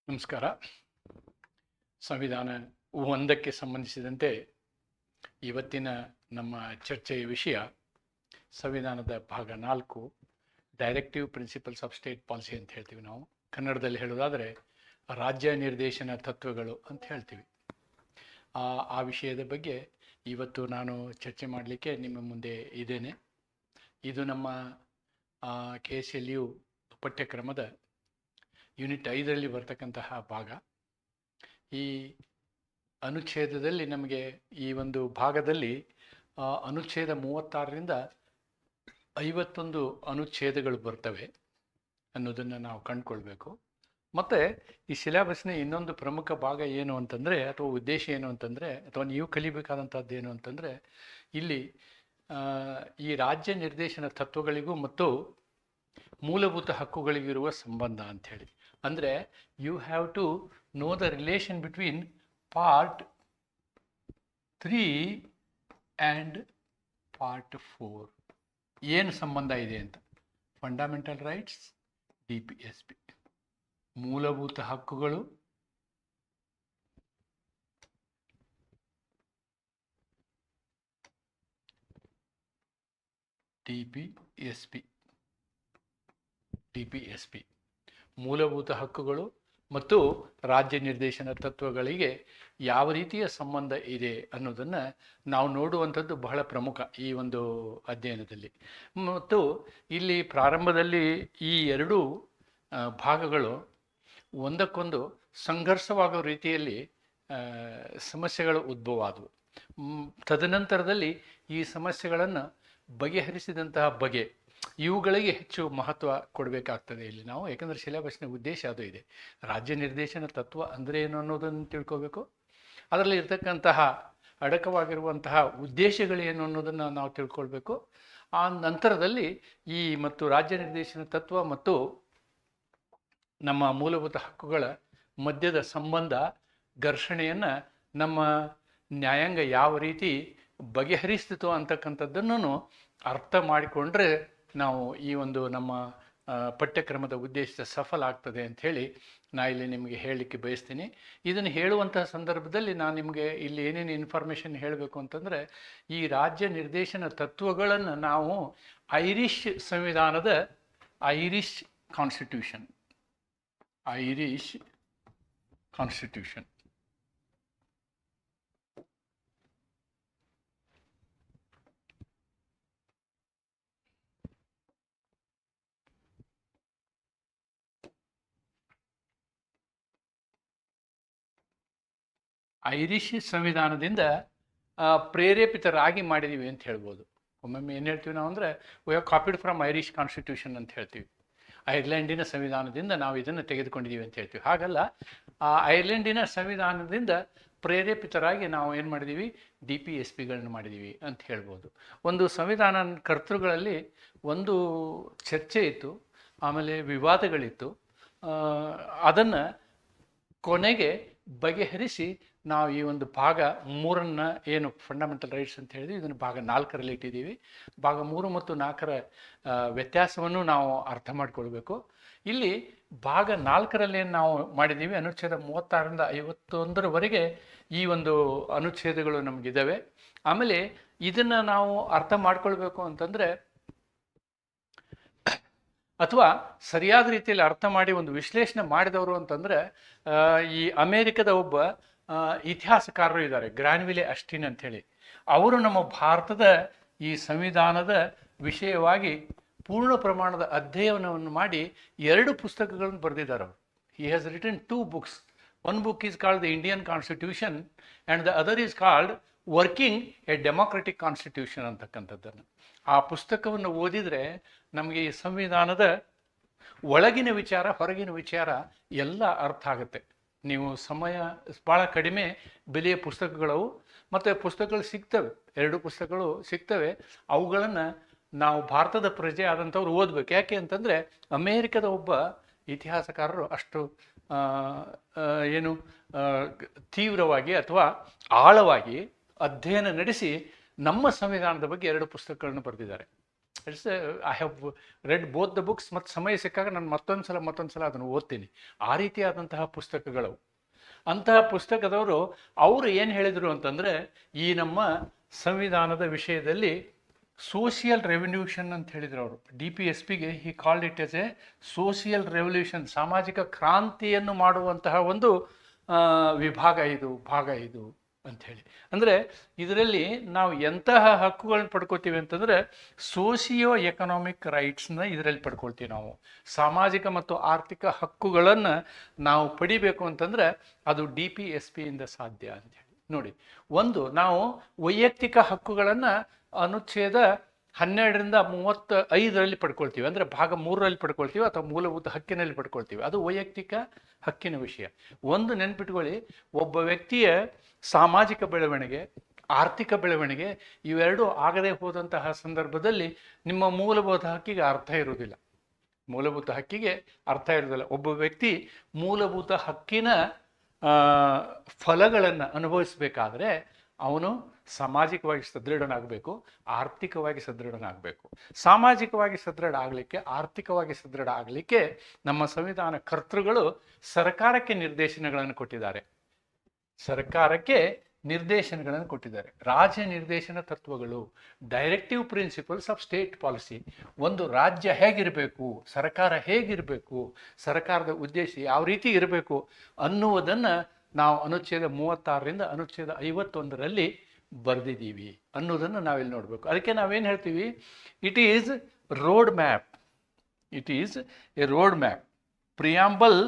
ನಮಸ್ಕಾರ. ಸಂವಿಧಾನ ಒಂದಕ್ಕೆ ಸಂಬಂಧಿಸಿದಂತೆ ಇವತ್ತಿನ ನಮ್ಮ ಚರ್ಚೆಯ ವಿಷಯ ಸಂವಿಧಾನದ ಭಾಗ 4 directive principles of state policy ಅಂತ ಹೇಳ್ತೀವಿ. ನಾವು ಕನ್ನಡದಲ್ಲಿ ಹೇಳೋದಾದರೆ ರಾಜ್ಯ ನಿರ್ದೇಶನ ತತ್ವಗಳು ಅಂತ ಹೇಳ್ತೀವಿ. ಆ ವಿಷಯದ ಬಗ್ಗೆ ಇವತ್ತು ನಾನು ಚರ್ಚೆ ಮಾಡಲಿಕ್ಕೆ ನಿಮ್ಮ ಮುಂದೆ ಇದ್ದೇನೆ. ಇದು ನಮ್ಮ KSLU ಪಠ್ಯಕ್ರಮದ ಯೂನಿಟ್ 5ರಲ್ಲಿ ಬರ್ತಕ್ಕಂತಹ ಭಾಗ. ಈ ಅನುಚ್ಛೇದದಲ್ಲಿ ನಮಗೆ ಈ ಒಂದು ಭಾಗದಲ್ಲಿ ಅನುಚ್ಛೇದ 36ರಿಂದ 51 ಅನುಚ್ಛೇದಗಳು ಬರ್ತವೆ ಅನ್ನೋದನ್ನು ನಾವು ಕಂಡುಕೊಳ್ಬೇಕು. ಮತ್ತು ಈ ಸಿಲೆಬಸ್ನ ಇನ್ನೊಂದು ಪ್ರಮುಖ ಭಾಗ ಏನು ಅಂತಂದರೆ, ಅಥವಾ ಉದ್ದೇಶ ಏನು ಅಂತಂದರೆ, ಅಥವಾ ನೀವು ಕಲಿಬೇಕಾದಂಥದ್ದು ಏನು ಅಂತಂದರೆ, ಇಲ್ಲಿ ಈ ರಾಜ್ಯ ನಿರ್ದೇಶನ ತತ್ವಗಳಿಗೂ ಮತ್ತು ಮೂಲಭೂತ ಹಕ್ಕುಗಳಿಗಿರುವ ಸಂಬಂಧ ಅಂಥೇಳಿ. ಅಂದರೆ you have to know the relation between part 3 and part 4. ಏನು ಸಂಬಂಧ ಇದೆ ಅಂತ. ಫಂಡಮೆಂಟಲ್ ರೈಟ್ಸ್, DPSP, ಮೂಲಭೂತ ಹಕ್ಕುಗಳು, DPSP, ಮೂಲಭೂತ ಹಕ್ಕುಗಳು ಮತ್ತು ರಾಜ್ಯ ನಿರ್ದೇಶನ ತತ್ವಗಳಿಗೆ ಯಾವ ರೀತಿಯ ಸಂಬಂಧ ಇದೆ ಅನ್ನೋದನ್ನು ನಾವು ನೋಡುವಂಥದ್ದು ಬಹಳ ಪ್ರಮುಖ ಈ ಒಂದು ಅಧ್ಯಯನದಲ್ಲಿ. ಮತ್ತು ಇಲ್ಲಿ ಪ್ರಾರಂಭದಲ್ಲಿ ಈ ಎರಡೂ ಭಾಗಗಳು ಒಂದಕ್ಕೊಂದು ಸಂಘರ್ಷವಾಗೋ ರೀತಿಯಲ್ಲಿ ಸಮಸ್ಯೆಗಳು ಉದ್ಭವ ಆದವು. ತದನಂತರದಲ್ಲಿ ಈ ಸಮಸ್ಯೆಗಳನ್ನು ಬಗೆಹರಿಸಿದಂತಹ ಬಗೆ, ಇವುಗಳಿಗೆ ಹೆಚ್ಚು ಮಹತ್ವ ಕೊಡಬೇಕಾಗ್ತದೆ ಇಲ್ಲಿ ನಾವು. ಯಾಕಂದರೆ ಸಿಲೆಬಸ್ನ ಉದ್ದೇಶ ಅದು ಇದೆ. ರಾಜ್ಯ ನಿರ್ದೇಶನ ತತ್ವ ಅಂದರೆ ಏನು ಅನ್ನೋದನ್ನು ತಿಳ್ಕೋಬೇಕು, ಅದರಲ್ಲಿ ಇರ್ತಕ್ಕಂತಹ ಅಡಕವಾಗಿರುವಂತಹ ಉದ್ದೇಶಗಳೇನು ಅನ್ನೋದನ್ನು ನಾವು ತಿಳ್ಕೊಳ್ಬೇಕು. ಆ ನಂತರದಲ್ಲಿ ಈ ಮತ್ತು ರಾಜ್ಯ ನಿರ್ದೇಶನ ತತ್ವ ಮತ್ತು ನಮ್ಮ ಮೂಲಭೂತ ಹಕ್ಕುಗಳ ಮಧ್ಯದ ಸಂಬಂಧ, ಘರ್ಷಣೆಯನ್ನು ನಮ್ಮ ನ್ಯಾಯಾಂಗ ಯಾವ ರೀತಿ ಬಗೆಹರಿಸ್ತಿತೋ ಅಂತಕ್ಕಂಥದ್ದನ್ನು ಅರ್ಥ ಮಾಡಿಕೊಂಡ್ರೆ ನಾವು ಈ ಒಂದು ನಮ್ಮ ಪಠ್ಯಕ್ರಮದ ಉದ್ದೇಶ ಸಫಲ ಆಗ್ತದೆ ಅಂಥೇಳಿ ಇಲ್ಲಿ ನಿಮಗೆ ಹೇಳಲಿಕ್ಕೆ ಬಯಸ್ತೀನಿ. ಇದನ್ನು ಹೇಳುವಂತಹ ಸಂದರ್ಭದಲ್ಲಿ ನಾನು ನಿಮಗೆ ಇಲ್ಲಿ ಏನೇನು ಇನ್ಫಾರ್ಮೇಷನ್ ಹೇಳಬೇಕು ಅಂತಂದರೆ, ಈ ರಾಜ್ಯ ನಿರ್ದೇಶನ ತತ್ವಗಳನ್ನು ನಾವು ಐರಿಷ್ ಸಂವಿಧಾನದ ಐರಿಷ್ ಕಾನ್ಸ್ಟಿಟ್ಯೂಷನ್ ಐರಿಷ್ ಸಂವಿಧಾನದಿಂದ ಪ್ರೇರೇಪಿತರಾಗಿ ಮಾಡಿದ್ದೀವಿ ಅಂತ ಹೇಳ್ಬೋದು. ಒಮ್ಮೊಮ್ಮೆ ಏನು ಹೇಳ್ತೀವಿ ನಾವು ಅಂದರೆ, we have copied from Irish constitution ಅಂತ ಹೇಳ್ತೀವಿ. ಐರ್ಲೆಂಡಿನ ಸಂವಿಧಾನದಿಂದ ನಾವು ಇದನ್ನು ತೆಗೆದುಕೊಂಡಿದ್ದೀವಿ ಅಂತ ಹೇಳ್ತೀವಿ. ಹಾಗಲ್ಲ, ಆ ಐರ್ಲೆಂಡಿನ ಸಂವಿಧಾನದಿಂದ ಪ್ರೇರೇಪಿತರಾಗಿ ನಾವು ಏನು ಮಾಡಿದ್ದೀವಿ, DPSPಗಳನ್ನು ಮಾಡಿದ್ದೀವಿ ಅಂತ ಹೇಳ್ಬೋದು. ಒಂದು ಸಂವಿಧಾನ ಕರ್ತೃಗಳಲ್ಲಿ ಒಂದು ಚರ್ಚೆ ಇತ್ತು, ಆಮೇಲೆ ವಿವಾದಗಳಿತ್ತು. ಅದನ್ನು ಕೊನೆಗೆ ಬಗೆಹರಿಸಿ ನಾವು ಈ ಒಂದು ಭಾಗ 3 ಏನು ಫಂಡಮೆಂಟಲ್ ರೈಟ್ಸ್ ಅಂತ ಹೇಳಿದ್ವಿ, ಇದನ್ನು ಭಾಗ 4ರಲ್ಲಿ ಇಟ್ಟಿದ್ದೀವಿ. ಭಾಗ 3 ಮತ್ತು 4ರ ವ್ಯತ್ಯಾಸವನ್ನು ನಾವು ಅರ್ಥ ಮಾಡಿಕೊಳ್ಬೇಕು. ಇಲ್ಲಿ ಭಾಗ 4ರಲ್ಲಿ ಏನು ನಾವು ಮಾಡಿದ್ದೀವಿ, ಅನುಚ್ಛೇದ 36ರಿಂದ 51ರವರೆಗೆ ಈ ಒಂದು ಅನುಚ್ಛೇದಗಳು ನಮಗಿದ್ದಾವೆ. ಆಮೇಲೆ ಇದನ್ನು ನಾವು ಅರ್ಥ ಮಾಡ್ಕೊಳ್ಬೇಕು ಅಂತಂದರೆ, ಅಥವಾ ಸರಿಯಾದ ರೀತಿಯಲ್ಲಿ ಅರ್ಥ ಮಾಡಿ ಒಂದು ವಿಶ್ಲೇಷಣೆ ಮಾಡಿದವರು ಅಂತಂದರೆ, ಈ ಅಮೇರಿಕದ ಒಬ್ಬ ಇತಿಹಾಸಕಾರರು ಇದ್ದಾರೆ, ಗ್ರಾನ್ವಿಲೆ ಅಸ್ಟಿನ್ ಅಂಥೇಳಿ. ಅವರು ನಮ್ಮ ಭಾರತದ ಈ ಸಂವಿಧಾನದ ವಿಷಯವಾಗಿ ಪೂರ್ಣ ಪ್ರಮಾಣದ ಅಧ್ಯಯನವನ್ನು ಮಾಡಿ 2 ಪುಸ್ತಕಗಳನ್ನು ಬರೆದಿದ್ದಾರೆ ಅವರು. He has written 2 books. One book is called the Indian Constitution and the other is called Working a Democratic Constitution ಅಂತಕ್ಕಂಥದ್ದನ್ನು. ಆ ಪುಸ್ತಕವನ್ನು ಓದಿದರೆ ನಮಗೆ ಈ ಸಂವಿಧಾನದ ಒಳಗಿನ ವಿಚಾರ, ಹೊರಗಿನ ವಿಚಾರ ಎಲ್ಲ ಅರ್ಥ ಆಗುತ್ತೆ. ನೀವು ಸಮಯ ಭಾಳ ಕಡಿಮೆ ಬೆಲೆಯ ಪುಸ್ತಕಗಳವು, ಮತ್ತು ಪುಸ್ತಕಗಳು ಸಿಗ್ತವೆ, 2 ಪುಸ್ತಕಗಳು ಸಿಗ್ತವೆ. ಅವುಗಳನ್ನು ನಾವು ಭಾರತದ ಪ್ರಜೆ ಆದಂಥವ್ರು ಓದಬೇಕು. ಯಾಕೆ ಅಂತಂದರೆ, ಅಮೇರಿಕದ ಒಬ್ಬ ಇತಿಹಾಸಕಾರರು ಅಷ್ಟು ತೀವ್ರವಾಗಿ ಅಥವಾ ಆಳವಾಗಿ ಅಧ್ಯಯನ ನಡೆಸಿ ನಮ್ಮ ಸಂವಿಧಾನದ ಬಗ್ಗೆ 2 ಪುಸ್ತಕಗಳನ್ನು ಬರೆದಿದ್ದಾರೆ. It's I have read both the books, ಮತ್ತು ಸಮಯ ಸಿಕ್ಕಾಗ ನಾನು ಮತ್ತೊಂದು ಸಲ ಅದನ್ನು ಓದ್ತೀನಿ. ಆ ರೀತಿಯಾದಂತಹ ಪುಸ್ತಕಗಳು. ಅಂತಹ ಪುಸ್ತಕದವರು ಅವರು ಏನು ಹೇಳಿದರು ಅಂತಂದರೆ, ಈ ನಮ್ಮ ಸಂವಿಧಾನದ ವಿಷಯದಲ್ಲಿ ಸೋಷಿಯಲ್ ರೆವಲ್ಯೂಷನ್ ಅಂತ ಹೇಳಿದರು ಅವರು. DPSPಗೆ he called it as a social revolution, ಸಾಮಾಜಿಕ ಕ್ರಾಂತಿಯನ್ನು ಮಾಡುವಂತಹ ಒಂದು ಭಾಗ ಇದು ಅಂಥೇಳಿ. ಅಂದರೆ ಇದರಲ್ಲಿ ನಾವು ಎಂತಹ ಹಕ್ಕುಗಳನ್ನ ಪಡ್ಕೋತೀವಿ ಅಂತಂದರೆ, ಸೋಷಿಯೋ ಎಕನಾಮಿಕ್ ರೈಟ್ಸ್ನ ಇದರಲ್ಲಿ ಪಡ್ಕೊಳ್ತೀವಿ ನಾವು. ಸಾಮಾಜಿಕ ಮತ್ತು ಆರ್ಥಿಕ ಹಕ್ಕುಗಳನ್ನು ನಾವು ಪಡಿಬೇಕು ಅಂತಂದರೆ ಅದು DPSPಯಿಂದ ಸಾಧ್ಯ ಅಂಥೇಳಿ. ನೋಡಿ, ಒಂದು ನಾವು ವೈಯಕ್ತಿಕ ಹಕ್ಕುಗಳನ್ನು ಅನುಚ್ಛೇದ 12ರಿಂದ 35ರಲ್ಲಿ ಪಡ್ಕೊಳ್ತೀವಿ, ಅಂದರೆ ಭಾಗ 3ರಲ್ಲಿ ಪಡ್ಕೊಳ್ತೀವಿ, ಅಥವಾ ಮೂಲಭೂತ ಹಕ್ಕಿನಲ್ಲಿ ಪಡ್ಕೊಳ್ತೀವಿ. ಅದು ವೈಯಕ್ತಿಕ ಹಕ್ಕಿನ ವಿಷಯ. ಒಂದು ನೆನ್ಪಿಟ್ಕೊಳ್ಳಿ, ಒಬ್ಬ ವ್ಯಕ್ತಿಯ ಸಾಮಾಜಿಕ ಬೆಳವಣಿಗೆ, ಆರ್ಥಿಕ ಬೆಳವಣಿಗೆ ಇವೆರಡೂ ಆಗದೆ ಹೋದಂತಹ ಸಂದರ್ಭದಲ್ಲಿ ನಿಮ್ಮ ಮೂಲಭೂತ ಹಕ್ಕಿಗೆ ಅರ್ಥ ಇರುವುದಿಲ್ಲ. ಒಬ್ಬ ವ್ಯಕ್ತಿ ಮೂಲಭೂತ ಹಕ್ಕಿನ ಫಲಗಳನ್ನು ಅನುಭವಿಸಬೇಕಾದ್ರೆ ಅವನು ಸಾಮಾಜಿಕವಾಗಿ ಸದೃಢನಾಗಬೇಕು, ಆರ್ಥಿಕವಾಗಿ ಸದೃಢನಾಗಬೇಕು. ಸಾಮಾಜಿಕವಾಗಿ ಸದೃಢ ಆಗಲಿಕ್ಕೆ, ಆರ್ಥಿಕವಾಗಿ ಸದೃಢ ಆಗಲಿಕ್ಕೆ ನಮ್ಮ ಸಂವಿಧಾನ ಕರ್ತೃಗಳು ಸರ್ಕಾರಕ್ಕೆ ನಿರ್ದೇಶನಗಳನ್ನು ಕೊಟ್ಟಿದ್ದಾರೆ. ರಾಜ್ಯ ನಿರ್ದೇಶನ ತತ್ವಗಳು, directive principles of state policy. ಒಂದು ರಾಜ್ಯ ಹೇಗಿರಬೇಕು, ಸರ್ಕಾರ ಹೇಗಿರಬೇಕು, ಸರ್ಕಾರದ ಉದ್ದೇಶ ಯಾವ ರೀತಿ ಇರಬೇಕು ಅನ್ನುವುದನ್ನು ನಾವು ಅನುಚ್ಛೇದ 36ರಿಂದ ಅನುಚ್ಛೇದ 51ರಲ್ಲಿ ಬರೆದಿದ್ದೀವಿ ಅನ್ನೋದನ್ನು ನಾವಿಲ್ಲಿ ನೋಡಬೇಕು. ಅದಕ್ಕೆ ನಾವೇನು ಹೇಳ್ತೀವಿ, it is road map. A road map. Preamble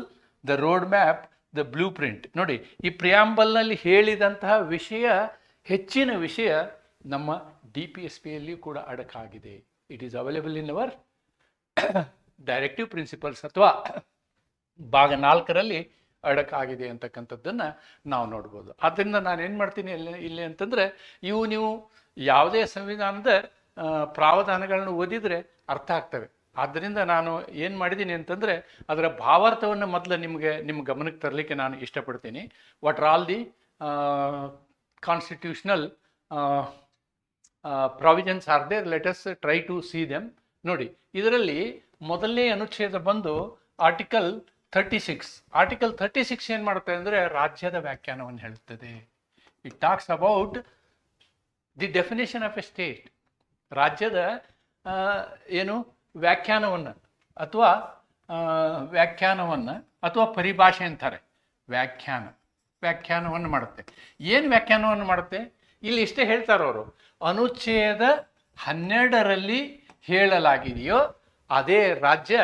the road map, the blueprint. ನೋಡಿ, ಈ ಪ್ರಿಯಾಂಬಲ್ನಲ್ಲಿ ಹೇಳಿದಂತಹ ಹೆಚ್ಚಿನ ವಿಷಯ ನಮ್ಮ DPSPಯಲ್ಲಿಯೂ ಕೂಡ ಅಡಕಾಗಿದೆ. It is available in our directive principles ಅಥವಾ ಭಾಗ 4ರಲ್ಲಿ ಅಡಕಾಗಿದೆ ಅಂತಕ್ಕಂಥದ್ದನ್ನು ನಾವು ನೋಡ್ಬೋದು. ಆದ್ದರಿಂದ ನಾನು ಏನು ಮಾಡ್ತೀನಿ ಇಲ್ಲಿ ಅಂತಂದರೆ, ನೀವು ಯಾವುದೇ ಸಂವಿಧಾನದ ಪ್ರಾವಧಾನಗಳನ್ನು ಓದಿದರೆ ಅರ್ಥ ಆಗ್ತವೆ. ಆದ್ದರಿಂದ ನಾನು ಏನು ಮಾಡಿದ್ದೀನಿ ಅಂತಂದರೆ, ಅದರ ಭಾವಾರ್ಥವನ್ನು ಮೊದಲು ನಿಮ್ಮ ಗಮನಕ್ಕೆ ತರಲಿಕ್ಕೆ ನಾನು ಇಷ್ಟಪಡ್ತೀನಿ. What are all the constitutional provisions are there, let us try to see them. ನೋಡಿ, ಇದರಲ್ಲಿ ಮೊದಲನೇ ಅನುಚ್ಛೇದ ಬಂದು ಆರ್ಟಿಕಲ್ 36. ಆರ್ಟಿಕಲ್ 36 ಏನು ಮಾಡುತ್ತೆ ಅಂದರೆ, ರಾಜ್ಯದ ವ್ಯಾಖ್ಯಾನವನ್ನು ಹೇಳುತ್ತದೆ. It talks about the definition of A state. ರಾಜ್ಯದ ವ್ಯಾಖ್ಯಾನವನ್ನು ಅಥವಾ ಪರಿಭಾಷೆ ಅಂತಾರೆ. ವ್ಯಾಖ್ಯಾನವನ್ನು ಮಾಡುತ್ತೆ. ಏನು ವ್ಯಾಖ್ಯಾನವನ್ನು ಮಾಡುತ್ತೆ? ಇಲ್ಲಿ ಇಷ್ಟೇ ಹೇಳ್ತಾರೆ ಅವರು, ಅನುಚ್ಛೇದ 12ರಲ್ಲಿ ಹೇಳಲಾಗಿದೆಯೋ ಅದೇ ರಾಜ್ಯ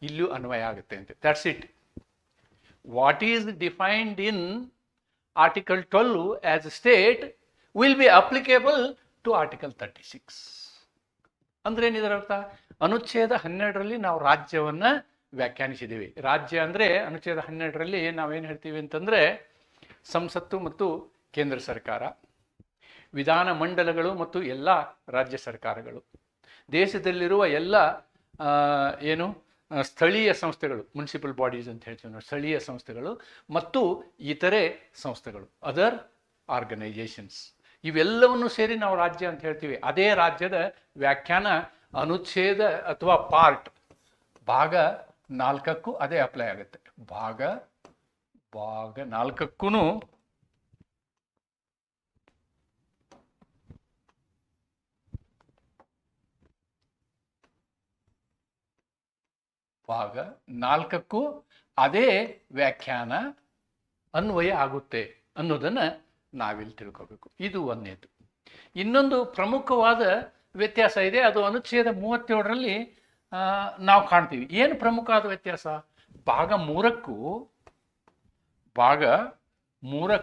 ಇಲ್ಲೂ ಅನ್ವಯ ಆಗುತ್ತೆ ಅಂತ. That's it. What is defined in article 12 as a state will be applicable to article 36. ಅಂದ್ರೆ ಏನಿದರ ಅರ್ಥ? ಅನುಚ್ಛೇದ 12ರಲ್ಲಿ ನಾವು ರಾಜ್ಯವನ್ನು ವ್ಯಾಖ್ಯಾನಿಸಿದ್ದೀವಿ. ರಾಜ್ಯ ಅಂದರೆ ಅನುಚ್ಛೇದ 12ರಲ್ಲಿ ನಾವೇನು ಹೇಳ್ತೀವಿ ಅಂತಂದರೆ, ಸಂಸತ್ತು ಮತ್ತು ಕೇಂದ್ರ ಸರ್ಕಾರ, ವಿಧಾನ ಮಂಡಲಗಳು ಮತ್ತು ಎಲ್ಲ ರಾಜ್ಯ ಸರ್ಕಾರಗಳು, ದೇಶದಲ್ಲಿರುವ ಎಲ್ಲ ಸ್ಥಳೀಯ ಸಂಸ್ಥೆಗಳು, ಮುನ್ಸಿಪಲ್ ಬಾಡೀಸ್ ಅಂತ ಹೇಳ್ತೀವಿ ನಾವು, ಸ್ಥಳೀಯ ಸಂಸ್ಥೆಗಳು ಮತ್ತು ಇತರೆ ಸಂಸ್ಥೆಗಳು, ಅದರ್ ಆರ್ಗನೈಜೇಷನ್ಸ್, ಇವೆಲ್ಲವನ್ನು ಸೇರಿ ನಾವು ರಾಜ್ಯ ಅಂತ ಹೇಳ್ತೀವಿ. ಅದೇ ರಾಜ್ಯದ ವ್ಯಾಖ್ಯಾನ ಅನುಚ್ಛೇದ ಅಥವಾ ಭಾಗ 4ಕ್ಕೂ ಅದೇ ಅಪ್ಲೈ ಆಗುತ್ತೆ. ಭಾಗ 4ಕ್ಕೂ ಅದೇ ವ್ಯಾಖ್ಯಾನ ಅನ್ವಯ ಆಗುತ್ತೆ ಅನ್ನೋದನ್ನು ನಾವಿಲ್ಲಿ ತಿಳ್ಕೋಬೇಕು. ಇದು ಒಂದನೇದು. ಇನ್ನೊಂದು ಪ್ರಮುಖವಾದ ವ್ಯತ್ಯಾಸ ಇದೆ, ಅದು ಅನುಚ್ಛೇದ 37ರಲ್ಲಿ ನಾವು ಕಾಣ್ತೀವಿ. ಏನು ಪ್ರಮುಖವಾದ ವ್ಯತ್ಯಾಸ? ಭಾಗ 3ಕ್ಕೂ ಭಾಗ 3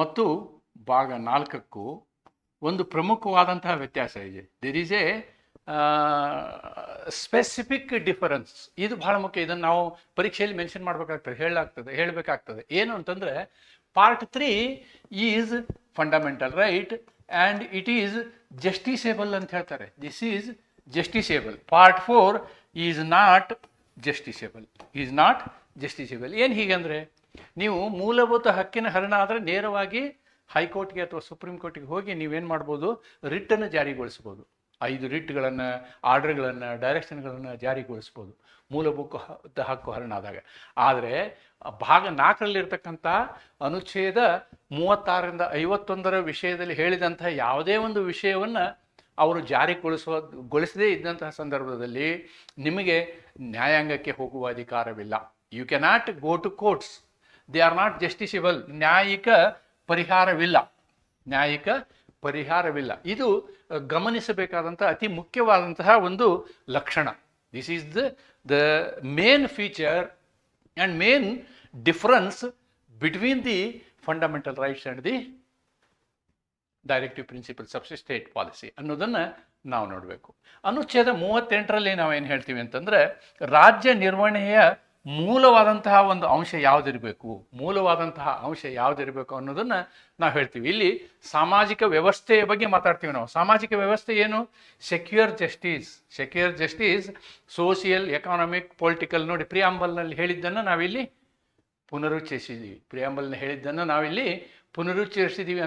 ಮತ್ತು ಭಾಗ 4ಕ್ಕೂ ಒಂದು ಪ್ರಮುಖವಾದಂತಹ ವ್ಯತ್ಯಾಸ ಇದೆ. There is a specific difference. ಇದು ಬಹಳ ಮುಖ್ಯ. ಇದನ್ನು ನಾವು ಪರೀಕ್ಷೆಯಲ್ಲಿ ಮೆನ್ಷನ್ ಹೇಳಬೇಕಾಗ್ತದೆ. ಏನು ಅಂತಂದರೆ, part 3 is fundamental right and it is justiciable ಅಂತ ಹೇಳ್ತಾರೆ. This is justiciable. Part 4 is not justiciable. ಏನು ಹೀಗಂದರೆ, ನೀವು ಮೂಲಭೂತ ಹಕ್ಕಿನ ಹರಣ ಆದರೆ ನೇರವಾಗಿ ಹೈಕೋರ್ಟ್ಗೆ ಅಥವಾ ಸುಪ್ರೀಂ ಕೋರ್ಟ್ಗೆ ಹೋಗಿ ನೀವೇನು ಮಾಡ್ಬೋದು, ರಿಟ್ಟನ್ನು ಜಾರಿಗೊಳಿಸ್ಬೋದು. 5 ರಿಟ್ಗಳನ್ನು, ಆರ್ಡರ್ಗಳನ್ನು, ಡೈರೆಕ್ಷನ್ಗಳನ್ನು ಜಾರಿಗೊಳಿಸ್ಬೋದು ಮೂಲಭೂತ ಹಕ್ಕು ಹರಣ ಆದಾಗ. ಆದರೆ ಭಾಗ 4ರಲ್ಲಿರ್ತಕ್ಕಂಥ ಅನುಚ್ಛೇದ 36ರಿಂದ 51 ವಿಷಯದಲ್ಲಿ ಹೇಳಿದಂತಹ ಯಾವುದೇ ಒಂದು ವಿಷಯವನ್ನು ಅವರು ಜಾರಿಗೊಳಿಸದೇ ಇದ್ದಂತಹ ಸಂದರ್ಭದಲ್ಲಿ ನಿಮಗೆ ನ್ಯಾಯಾಂಗಕ್ಕೆ ಹೋಗುವ ಅಧಿಕಾರವಿಲ್ಲ. You cannot go to courts, they are not justiciable. ನ್ಯಾಯಿಕ ಪರಿಹಾರವಿಲ್ಲ. ಇದು ಗಮನಿಸಬೇಕಾದಂಥ ಅತಿ ಮುಖ್ಯವಾದಂತಹ ಒಂದು ಲಕ್ಷಣ. This is the main feature and main difference between the fundamental rights and the directive principles of state policy ಅನ್ನೋದನ್ನು ನಾವು ನೋಡಬೇಕು. ಅನುಚ್ಛೇದ 38ರಲ್ಲಿ ನಾವೇನು ಹೇಳ್ತೀವಿ ಅಂತಂದರೆ, ರಾಜ್ಯ ನಿರ್ವಹಣೆಯ ಮೂಲವಾದಂತಹ ಒಂದು ಅಂಶ ಯಾವುದಿರಬೇಕು ಅನ್ನೋದನ್ನು ನಾವು ಹೇಳ್ತೀವಿ. ಇಲ್ಲಿ ಸಾಮಾಜಿಕ ವ್ಯವಸ್ಥೆಯ ಬಗ್ಗೆ ಮಾತಾಡ್ತೀವಿ ನಾವು. ಸಾಮಾಜಿಕ ವ್ಯವಸ್ಥೆ ಏನು? Secure justice, social, economic, political. ನೋಡಿ, ಪ್ರಿಯಾಂಬಲ್ನಲ್ಲಿ ಹೇಳಿದ್ದನ್ನು ನಾವಿಲ್ಲಿ ಪುನರುಚ್ಚರಿಸಿದ್ದೀವಿ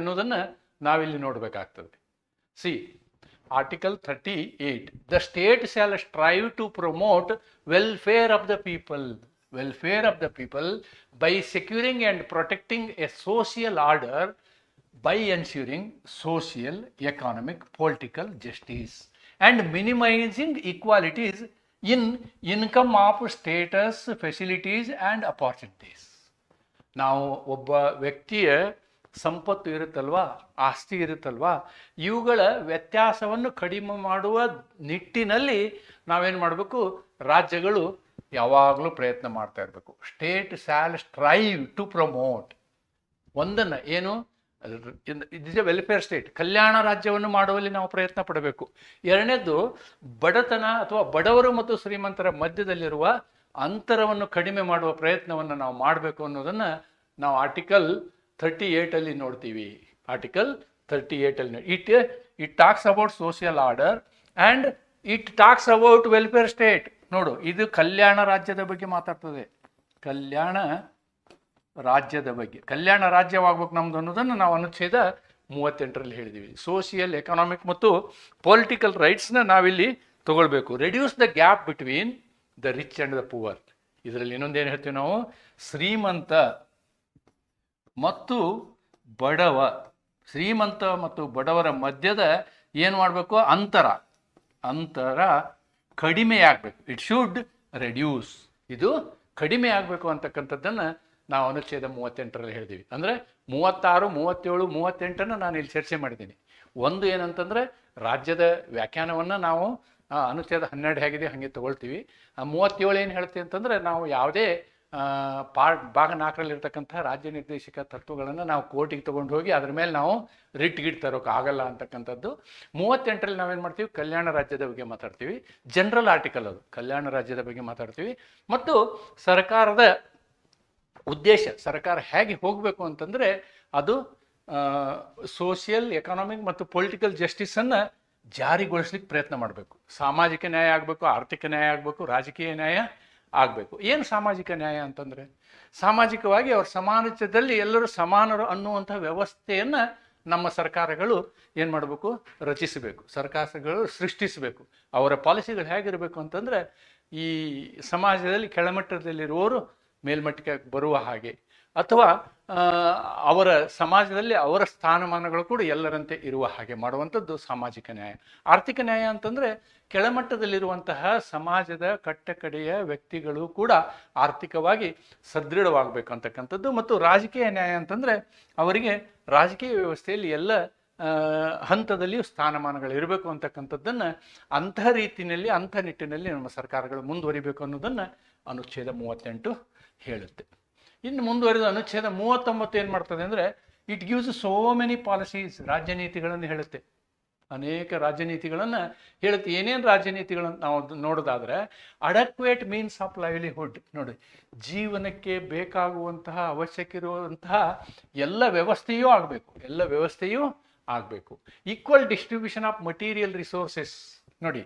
ಅನ್ನೋದನ್ನು ನಾವಿಲ್ಲಿ ನೋಡಬೇಕಾಗ್ತದೆ. See Article 38, the state shall strive to promote welfare of the people by securing and protecting a social order, by ensuring social, economic, political justice and minimizing inequalities in income of status, facilities and opportunities. ನಾವು ಒಬ್ಬ ವ್ಯಕ್ತಿಯ ಸಂಪತ್ತು ಇರುತ್ತಲ್ವಾ, ಆಸ್ತಿ ಇರುತ್ತಲ್ವಾ, ಇವುಗಳ ವ್ಯತ್ಯಾಸವನ್ನು ಕಡಿಮೆ ಮಾಡುವ ನಿಟ್ಟಿನಲ್ಲಿ ನಾವೇನು ಮಾಡಬೇಕು? ರಾಜ್ಯಗಳು ಯಾವಾಗಲೂ ಪ್ರಯತ್ನ ಮಾಡ್ತಾ ಇರಬೇಕು. State shall strive to promote ಒಂದನ್ನು, ಏನು? It is a welfare state. ಕಲ್ಯಾಣ ರಾಜ್ಯವನ್ನು ಮಾಡುವಲ್ಲಿ ನಾವು ಪ್ರಯತ್ನ ಪಡಬೇಕು. ಎರಡನೇದು, ಬಡತನ ಅಥವಾ ಬಡವರು ಮತ್ತು ಶ್ರೀಮಂತರ ಮಧ್ಯದಲ್ಲಿರುವ ಅಂತರವನ್ನು ಕಡಿಮೆ ಮಾಡುವ ಪ್ರಯತ್ನವನ್ನು ನಾವು ಮಾಡಬೇಕು ಅನ್ನೋದನ್ನು ನಾವು ಆರ್ಟಿಕಲ್ 38 ನೋಡ್ತೀವಿ. Article 38 it talks about social order and it talks about welfare state. ನೋಡು, ಇದು ಕಲ್ಯಾಣ ರಾಜ್ಯದ ಬಗ್ಗೆ ಮಾತಾಡ್ತದೆ. ಕಲ್ಯಾಣ ರಾಜ್ಯವಾಗಬೇಕು ನಮ್ದು ಅನ್ನೋದನ್ನು ನಾವು ಅನುಚ್ಛೇದ 38ರಲ್ಲಿ ಹೇಳಿದ್ದೀವಿ. ಸೋಷಿಯಲ್, ಎಕನಾಮಿಕ್ ಮತ್ತು ಪೊಲಿಟಿಕಲ್ ರೈಟ್ಸ್ನ ನಾವಿಲ್ಲಿ ತಗೊಳ್ಬೇಕು. Reduce the gap between the rich and the poor. ಇದರಲ್ಲಿ ಇನ್ನೊಂದೇನು ಹೇಳ್ತೀವಿ ನಾವು? ಶ್ರೀಮಂತ ಮತ್ತು ಬಡವರ ಮಧ್ಯದ ಏನು ಮಾಡಬೇಕು? ಅಂತರ ಕಡಿಮೆ ಆಗಬೇಕು. It should reduce. ಇದು ಕಡಿಮೆ ಆಗಬೇಕು ಅಂತಕ್ಕಂಥದ್ದನ್ನು ನಾವು ಅನುಚ್ಛೇದ 38ರಲ್ಲಿ ಹೇಳ್ತೀವಿ. ಅಂದರೆ 36, 37, 38 ನಾನು ಇಲ್ಲಿ ಚರ್ಚೆ ಮಾಡಿದ್ದೀನಿ. ಒಂದು ಏನಂತಂದರೆ, ರಾಜ್ಯದ ವ್ಯಾಖ್ಯಾನವನ್ನು ನಾವು ಅನುಚ್ಛೇದ 12 ಹೇಗಿದೆ ಹಾಗೆ ತಗೊಳ್ತೀವಿ. 37 ಏನು ಹೇಳ್ತೀವಿ ಅಂತಂದರೆ, ನಾವು ಯಾವುದೇ ಭಾಗ 4ರಲ್ಲಿರ್ತಕ್ಕಂಥ ರಾಜ್ಯ ನಿರ್ದೇಶಕ ತತ್ವಗಳನ್ನು ನಾವು ಕೋರ್ಟಿಗೆ ತೊಗೊಂಡು ಹೋಗಿ ಅದ್ರ ಮೇಲೆ ನಾವು ರಿಟ್ ತರೋಕೆ ಆಗಲ್ಲ ಅಂತಕ್ಕಂಥದ್ದು. 38ರಲ್ಲಿ ನಾವೇನು ಮಾಡ್ತೀವಿ? ಕಲ್ಯಾಣ ರಾಜ್ಯದ ಬಗ್ಗೆ ಮಾತಾಡ್ತೀವಿ. ಜನರಲ್ ಆರ್ಟಿಕಲ್ ಅದು, ಕಲ್ಯಾಣ ರಾಜ್ಯದ ಬಗ್ಗೆ ಮಾತಾಡ್ತೀವಿ. ಮತ್ತು ಸರ್ಕಾರದ ಉದ್ದೇಶ, ಸರ್ಕಾರ ಹೇಗೆ ಹೋಗಬೇಕು ಅಂತಂದರೆ, ಅದು ಸೋಷಿಯಲ್, ಎಕನಾಮಿಕ್ ಮತ್ತು ಪೊಲಿಟಿಕಲ್ ಜಸ್ಟಿಸನ್ನು ಜಾರಿಗೊಳಿಸ್ಲಿಕ್ಕೆ ಪ್ರಯತ್ನ ಮಾಡಬೇಕು. ಸಾಮಾಜಿಕ ನ್ಯಾಯ ಆಗಬೇಕು, ಆರ್ಥಿಕ ನ್ಯಾಯ ಆಗಬೇಕು, ರಾಜಕೀಯ ನ್ಯಾಯ ಆಗಬೇಕು. ಏನು ಸಾಮಾಜಿಕ ನ್ಯಾಯ ಅಂತಂದರೆ, ಸಾಮಾಜಿಕವಾಗಿ ಅವ್ರ ಸಮಾಜದಲ್ಲಿ ಎಲ್ಲರೂ ಸಮಾನರು ಅನ್ನುವಂಥ ವ್ಯವಸ್ಥೆಯನ್ನು ನಮ್ಮ ಸರ್ಕಾರಗಳು ಏನು ಮಾಡಬೇಕು? ರಚಿಸಬೇಕು. ಸರ್ಕಾರಗಳು ಸೃಷ್ಟಿಸಬೇಕು. ಅವರ ಪಾಲಿಸಿಗಳು ಹೇಗಿರಬೇಕು ಅಂತಂದರೆ, ಈ ಸಮಾಜದಲ್ಲಿ ಕೆಳಮಟ್ಟದಲ್ಲಿರುವವರು ಮೇಲ್ಮಟ್ಟಕ್ಕೆ ಬರುವ ಹಾಗೆ, ಅಥವಾ ಅವರ ಸಮಾಜದಲ್ಲಿ ಅವರ ಸ್ಥಾನಮಾನಗಳು ಕೂಡ ಎಲ್ಲರಂತೆ ಇರುವ ಹಾಗೆ ಮಾಡುವಂಥದ್ದು ಸಾಮಾಜಿಕ ನ್ಯಾಯ. ಆರ್ಥಿಕ ನ್ಯಾಯ ಅಂತಂದರೆ, ಕೆಳಮಟ್ಟದಲ್ಲಿರುವಂತಹ ಸಮಾಜದ ಕಟ್ಟಕಡೆಯ ವ್ಯಕ್ತಿಗಳು ಕೂಡ ಆರ್ಥಿಕವಾಗಿ ಸದೃಢವಾಗಬೇಕು ಅಂತಕ್ಕಂಥದ್ದು. ಮತ್ತು ರಾಜಕೀಯ ನ್ಯಾಯ ಅಂತಂದರೆ, ಅವರಿಗೆ ರಾಜಕೀಯ ವ್ಯವಸ್ಥೆಯಲ್ಲಿ ಎಲ್ಲ ಹಂತದಲ್ಲಿಯೂ ಸ್ಥಾನಮಾನಗಳು ಇರಬೇಕು ಅಂತಕ್ಕಂಥದ್ದನ್ನು ಅಂಥ ರೀತಿಯಲ್ಲಿ, ಅಂಥ ನಿಟ್ಟಿನಲ್ಲಿ ನಮ್ಮ ಸರ್ಕಾರಗಳು ಮುಂದುವರಿಬೇಕು ಅನ್ನೋದನ್ನು ಅನುಚ್ಛೇದ 38 ಹೇಳುತ್ತೆ. ಇನ್ನು ಮುಂದುವರೆದ ಅನುಚ್ಛೇದ 39 ಏನು ಮಾಡ್ತದೆ ಅಂದರೆ, it gives so many policies. ರಾಜ್ಯ ನೀತಿಗಳನ್ನು ಹೇಳುತ್ತೆ, ಅನೇಕ ರಾಜ್ಯನೀತಿಗಳನ್ನು ಹೇಳುತ್ತೆ. ಏನೇನು ರಾಜ್ಯನೀತಿಗಳನ್ನು ನಾವು ನೋಡೋದಾದರೆ, ಅಡಕ್ವೇಟ್ ಮೀನ್ಸ್ ಆಫ್ ಲೈವ್ಲಿಹುಡ್. ನೋಡಿ, ಜೀವನಕ್ಕೆ ಬೇಕಾಗುವಂತಹ ಅವಶ್ಯಕ ಇರುವಂತಹ ಎಲ್ಲ ವ್ಯವಸ್ಥೆಯೂ ಆಗಬೇಕು. Equal distribution of material resources. ನೋಡಿ,